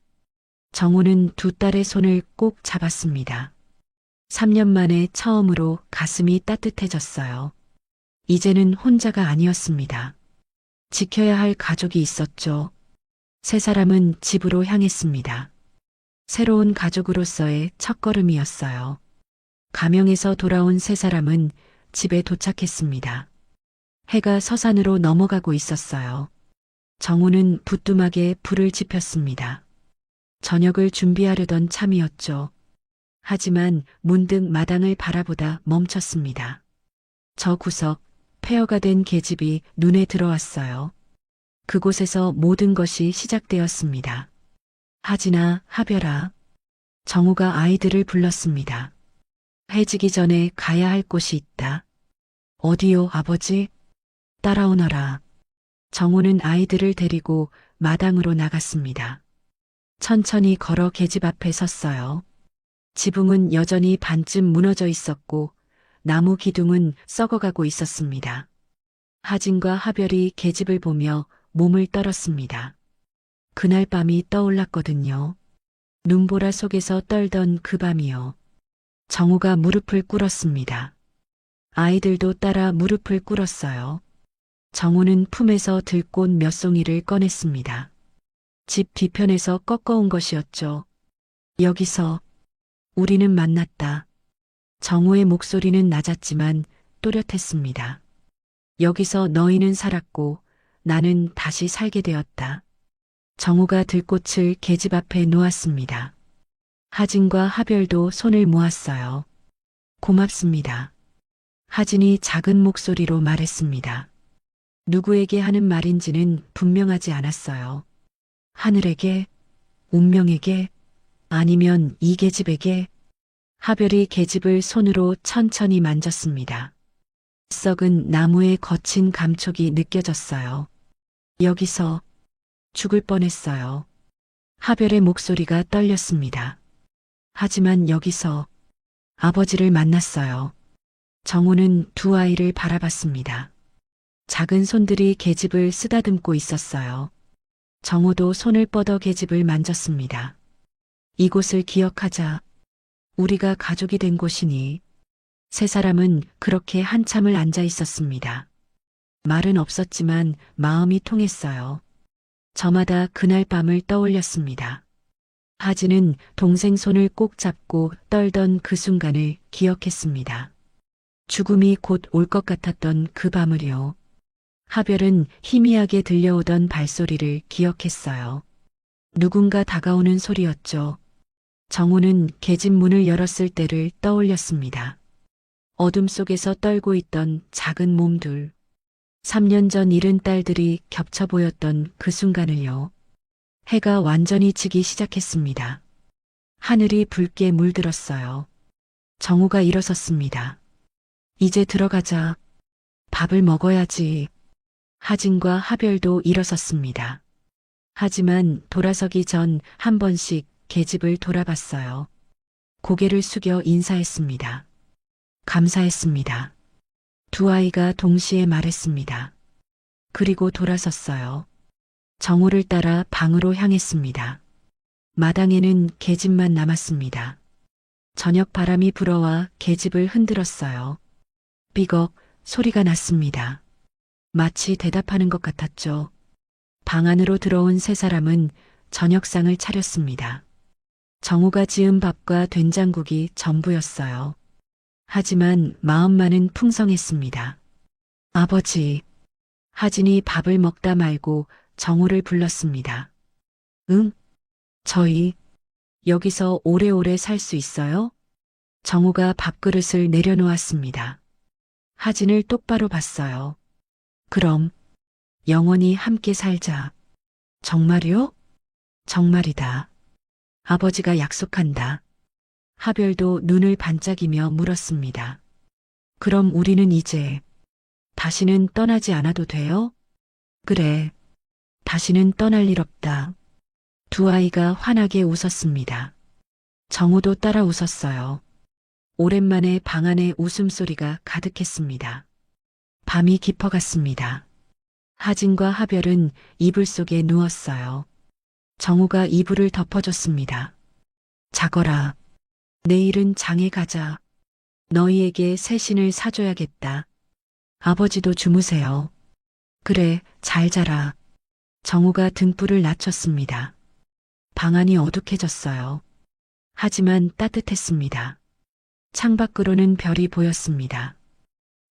정우는 두 딸의 손을 꼭 잡았습니다. 3년 만에 처음으로 가슴이 따뜻해졌어요. 이제는 혼자가 아니었습니다. 지켜야 할 가족이 있었죠. 세 사람은 집으로 향했습니다. 새로운 가족으로서의 첫걸음이었어요. 가명에서 돌아온 세 사람은 집에 도착했습니다. 해가 서산으로 넘어가고 있었어요. 정우는 부뚜막에 불을 지폈습니다. 저녁을 준비하려던 참이었죠. 하지만 문득 마당을 바라보다 멈췄습니다. 저 구석, 폐허가 된 계집이 눈에 들어왔어요. 그곳에서 모든 것이 시작되었습니다. 하진아, 하별아. 정우가 아이들을 불렀습니다. 해지기 전에 가야 할 곳이 있다. 어디요, 아버지? 따라오너라. 정우는 아이들을 데리고 마당으로 나갔습니다. 천천히 걸어 계집 앞에 섰어요. 지붕은 여전히 반쯤 무너져 있었고 나무 기둥은 썩어가고 있었습니다. 하진과 하별이 계집을 보며 몸을 떨었습니다. 그날 밤이 떠올랐거든요. 눈보라 속에서 떨던 그 밤이요. 정우가 무릎을 꿇었습니다. 아이들도 따라 무릎을 꿇었어요. 정우는 품에서 들꽃 몇 송이를 꺼냈습니다. 집 뒤편에서 꺾어온 것이었죠. 여기서 우리는 만났다. 정우의 목소리는 낮았지만 또렷했습니다. 여기서 너희는 살았고 나는 다시 살게 되었다. 정우가 들꽃을 계집 앞에 놓았습니다. 하진과 하별도 손을 모았어요. 고맙습니다. 하진이 작은 목소리로 말했습니다. 누구에게 하는 말인지는 분명하지 않았어요. 하늘에게, 운명에게, 아니면 이 계집에게. 하별이 계집을 손으로 천천히 만졌습니다. 썩은 나무의 거친 감촉이 느껴졌어요. 여기서 죽을 뻔했어요. 하별의 목소리가 떨렸습니다. 하지만 여기서 아버지를 만났어요. 정우는 두 아이를 바라봤습니다. 작은 손들이 계집을 쓰다듬고 있었어요. 정우도 손을 뻗어 계집을 만졌습니다. 이곳을 기억하자. 우리가 가족이 된 곳이니. 세 사람은 그렇게 한참을 앉아 있었습니다. 말은 없었지만 마음이 통했어요. 저마다 그날 밤을 떠올렸습니다. 하진은 동생 손을 꼭 잡고 떨던 그 순간을 기억했습니다. 죽음이 곧 올 것 같았던 그 밤을요. 하별은 희미하게 들려오던 발소리를 기억했어요. 누군가 다가오는 소리였죠. 정우는 계집 문을 열었을 때를 떠올렸습니다. 어둠 속에서 떨고 있던 작은 몸둘. 3년 전 잃은 딸들이 겹쳐 보였던 그 순간을요. 해가 완전히 지기 시작했습니다. 하늘이 붉게 물들었어요. 정우가 일어섰습니다. 이제 들어가자. 밥을 먹어야지. 하진과 하별도 일어섰습니다. 하지만 돌아서기 전 한 번씩 계집을 돌아봤어요. 고개를 숙여 인사했습니다. 감사했습니다. 두 아이가 동시에 말했습니다. 그리고 돌아섰어요. 정우를 따라 방으로 향했습니다. 마당에는 계집만 남았습니다. 저녁 바람이 불어와 계집을 흔들었어요. 삐걱 소리가 났습니다. 마치 대답하는 것 같았죠. 방 안으로 들어온 세 사람은 저녁상을 차렸습니다. 정우가 지은 밥과 된장국이 전부였어요. 하지만 마음만은 풍성했습니다. 아버지. 하진이 밥을 먹다 말고 정우를 불렀습니다. 응? 저희 여기서 오래오래 살 수 있어요? 정우가 밥그릇을 내려놓았습니다. 하진을 똑바로 봤어요. 그럼 영원히 함께 살자. 정말요? 정말이다. 아버지가 약속한다. 하별도 눈을 반짝이며 물었습니다. 그럼 우리는 이제 다시는 떠나지 않아도 돼요? 그래. 다시는 떠날 일 없다. 두 아이가 환하게 웃었습니다. 정우도 따라 웃었어요. 오랜만에 방 안에 웃음소리가 가득했습니다. 밤이 깊어갔습니다. 하진과 하별은 이불 속에 누웠어요. 정우가 이불을 덮어줬습니다. 자거라. 내일은 장에 가자. 너희에게 새 신을 사줘야겠다. 아버지도 주무세요. 그래, 잘 자라. 정우가 등불을 낮췄습니다. 방 안이 어둑해졌어요. 하지만 따뜻했습니다. 창밖으로는 별이 보였습니다.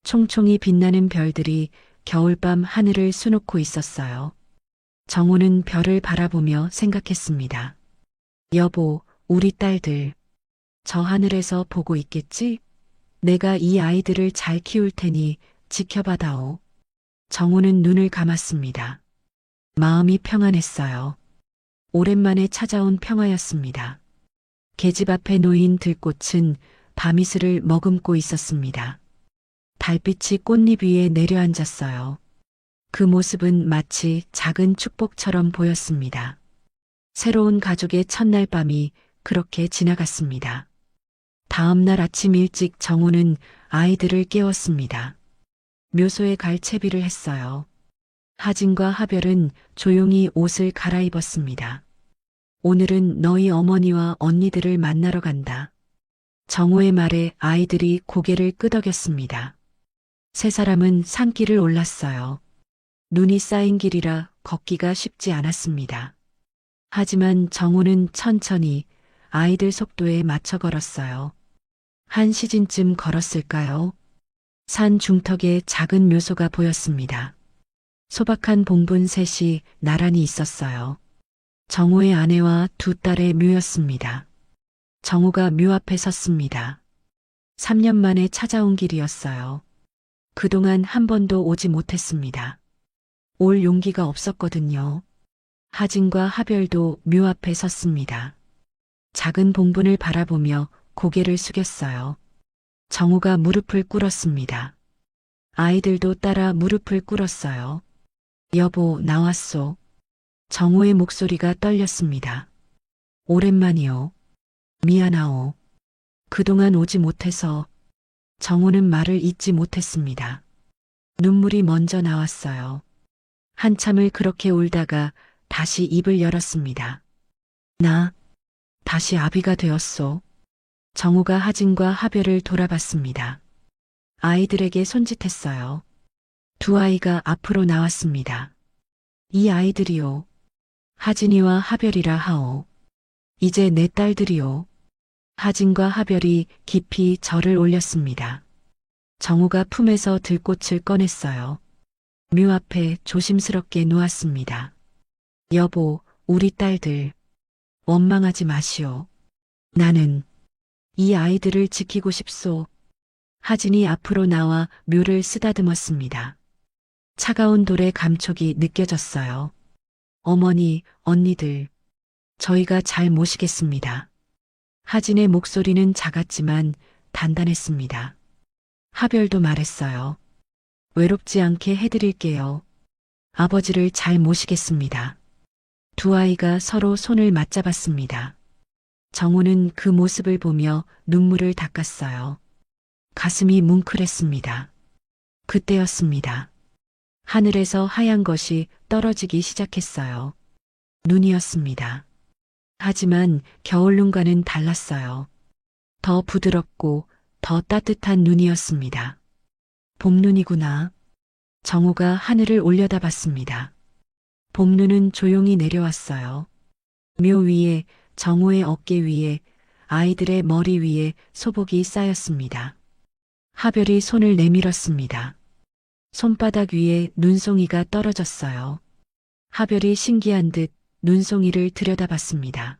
총총히 빛나는 별들이 겨울밤 하늘을 수놓고 있었어요. 정우는 별을 바라보며 생각했습니다. 여보, 우리 딸들. 저 하늘에서 보고 있겠지? 내가 이 아이들을 잘 키울 테니 지켜봐다오. 정우는 눈을 감았습니다. 마음이 평안했어요. 오랜만에 찾아온 평화였습니다. 계집 앞에 놓인 들꽃은 밤이슬을 머금고 있었습니다. 달빛이 꽃잎 위에 내려앉았어요. 그 모습은 마치 작은 축복처럼 보였습니다. 새로운 가족의 첫날 밤이 그렇게 지나갔습니다. 다음 날 아침 일찍 정우는 아이들을 깨웠습니다. 묘소에 갈 채비를 했어요. 하진과 하별은 조용히 옷을 갈아입었습니다. 오늘은 너희 어머니와 언니들을 만나러 간다. 정우의 말에 아이들이 고개를 끄덕였습니다. 세 사람은 산길을 올랐어요. 눈이 쌓인 길이라 걷기가 쉽지 않았습니다. 하지만 정우는 천천히 아이들 속도에 맞춰 걸었어요. 한 시즌쯤 걸었을까요? 산 중턱에 작은 묘소가 보였습니다. 소박한 봉분 셋이 나란히 있었어요. 정우의 아내와 두 딸의 묘였습니다. 정우가 묘 앞에 섰습니다. 3년 만에 찾아온 길이었어요. 그동안 한 번도 오지 못했습니다. 올 용기가 없었거든요. 하진과 하별도 묘 앞에 섰습니다. 작은 봉분을 바라보며 고개를 숙였어요. 정우가 무릎을 꿇었습니다. 아이들도 따라 무릎을 꿇었어요. 여보, 나왔소. 정우의 목소리가 떨렸습니다. 오랜만이요. 미안하오. 그동안 오지 못해서. 정우는 말을 잇지 못했습니다. 눈물이 먼저 나왔어요. 한참을 그렇게 울다가 다시 입을 열었습니다. 나 다시 아비가 되었소. 정우가 하진과 하별을 돌아봤습니다. 아이들에게 손짓했어요. 두 아이가 앞으로 나왔습니다. 이 아이들이요. 하진이와 하별이라 하오. 이제 내 딸들이요. 하진과 하별이 깊이 절을 올렸습니다. 정우가 품에서 들꽃을 꺼냈어요. 묘 앞에 조심스럽게 놓았습니다. 여보, 우리 딸들. 원망하지 마시오. 나는 이 아이들을 지키고 싶소. 하진이 앞으로 나와 묘를 쓰다듬었습니다. 차가운 돌의 감촉이 느껴졌어요. 어머니, 언니들. 저희가 잘 모시겠습니다. 하진의 목소리는 작았지만 단단했습니다. 하별도 말했어요. 외롭지 않게 해드릴게요. 아버지를 잘 모시겠습니다. 두 아이가 서로 손을 맞잡았습니다. 정우는 그 모습을 보며 눈물을 닦았어요. 가슴이 뭉클했습니다. 그때였습니다. 하늘에서 하얀 것이 떨어지기 시작했어요. 눈이었습니다. 하지만 겨울눈과는 달랐어요. 더 부드럽고 더 따뜻한 눈이었습니다. 봄눈이구나. 정우가 하늘을 올려다봤습니다. 봄눈은 조용히 내려왔어요. 묘 위에, 정우의 어깨 위에, 아이들의 머리 위에 소복이 쌓였습니다. 하별이 손을 내밀었습니다. 손바닥 위에 눈송이가 떨어졌어요. 하별이 신기한 듯 눈송이를 들여다봤습니다.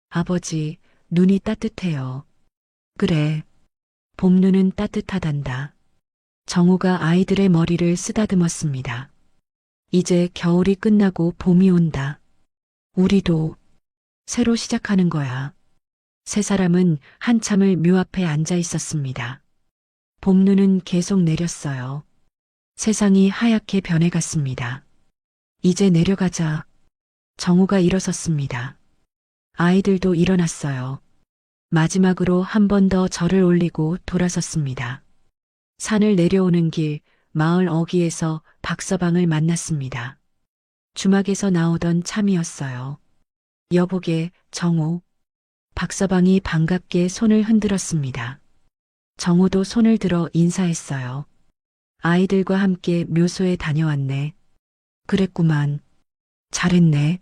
아버지, 눈이 따뜻해요. 그래. 봄 눈은 따뜻하단다. 정우가 아이들의 머리를 쓰다듬었습니다. 이제 겨울이 끝나고 봄이 온다. 우리도 새로 시작하는 거야. 세 사람은 한참을 묘 앞에 앉아 있었습니다. 봄눈은 계속 내렸어요. 세상이 하얗게 변해갔습니다. 이제 내려가자. 정우가 일어섰습니다. 아이들도 일어났어요. 마지막으로 한 번 더 절을 올리고 돌아섰습니다. 산을 내려오는 길, 마을 어귀에서 박서방을 만났습니다. 주막에서 나오던 참이었어요. 여보게, 정우. 박서방이 반갑게 손을 흔들었습니다. 정우도 손을 들어 인사했어요. 아이들과 함께 묘소에 다녀왔네. 그랬구만. 잘했네.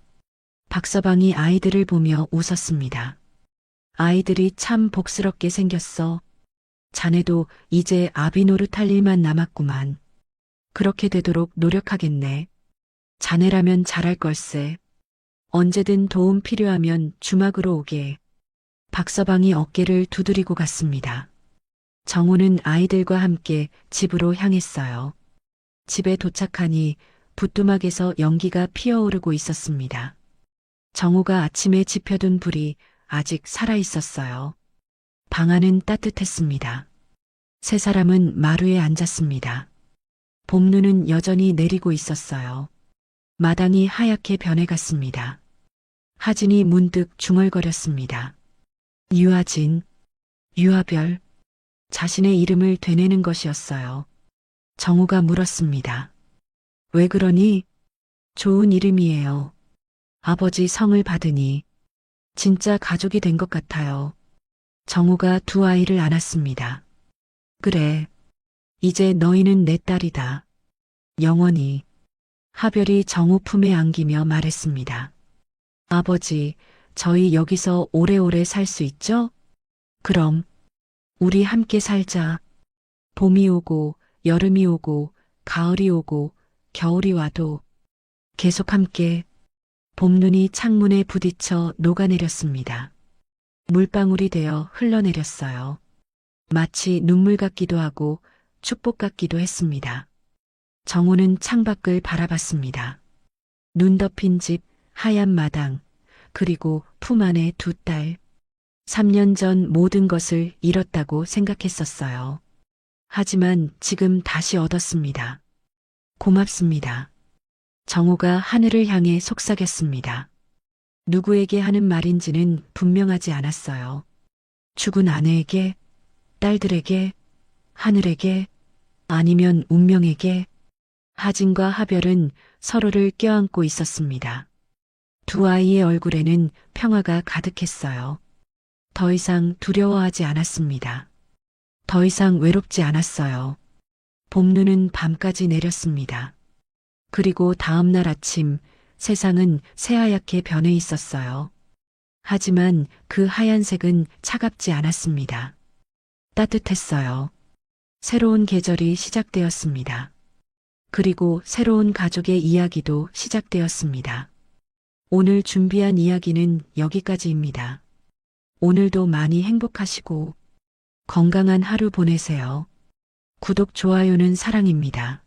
박서방이 아이들을 보며 웃었습니다. 아이들이 참 복스럽게 생겼어. 자네도 이제 아비 노릇할 일만 남았구만. 그렇게 되도록 노력하겠네. 자네라면 잘할 걸세. 언제든 도움 필요하면 주막으로 오게. 박서방이 어깨를 두드리고 갔습니다. 정우는 아이들과 함께 집으로 향했어요. 집에 도착하니 부뚜막에서 연기가 피어오르고 있었습니다. 정우가 아침에 지펴둔 불이 아직 살아 있었어요. 방 안은 따뜻했습니다. 세 사람은 마루에 앉았습니다. 봄눈은 여전히 내리고 있었어요. 마당이 하얗게 변해갔습니다. 하진이 문득 중얼거렸습니다. 유하진, 유하별, 자신의 이름을 되뇌는 것이었어요. 정우가 물었습니다. 왜 그러니? 좋은 이름이에요. 아버지 성을 받으니 진짜 가족이 된 것 같아요. 정우가 두 아이를 안았습니다. 그래, 이제 너희는 내 딸이다. 영원히. 하별이 정우 품에 안기며 말했습니다. 아버지, 저희 여기서 오래오래 살 수 있죠? 그럼, 우리 함께 살자. 봄이 오고, 여름이 오고, 가을이 오고, 겨울이 와도 계속 함께. 봄눈이 창문에 부딪혀 녹아내렸습니다. 물방울이 되어 흘러내렸어요. 마치 눈물 같기도 하고 축복 같기도 했습니다. 정우는 창밖을 바라봤습니다. 눈 덮인 집, 하얀 마당, 그리고 품 안에 두 딸. 3년 전 모든 것을 잃었다고 생각했었어요. 하지만 지금 다시 얻었습니다. 고맙습니다. 정우가 하늘을 향해 속삭였습니다. 누구에게 하는 말인지는 분명하지 않았어요. 죽은 아내에게, 딸들에게, 하늘에게, 아니면 운명에게. 하진과 하별은 서로를 껴안고 있었습니다. 두 아이의 얼굴에는 평화가 가득했어요. 더 이상 두려워하지 않았습니다. 더 이상 외롭지 않았어요. 봄눈은 밤까지 내렸습니다. 그리고 다음 날 아침 세상은 새하얗게 변해 있었어요. 하지만 그 하얀색은 차갑지 않았습니다. 따뜻했어요. 새로운 계절이 시작되었습니다. 그리고 새로운 가족의 이야기도 시작되었습니다. 오늘 준비한 이야기는 여기까지입니다. 오늘도 많이 행복하시고 건강한 하루 보내세요. 구독, 좋아요는 사랑입니다.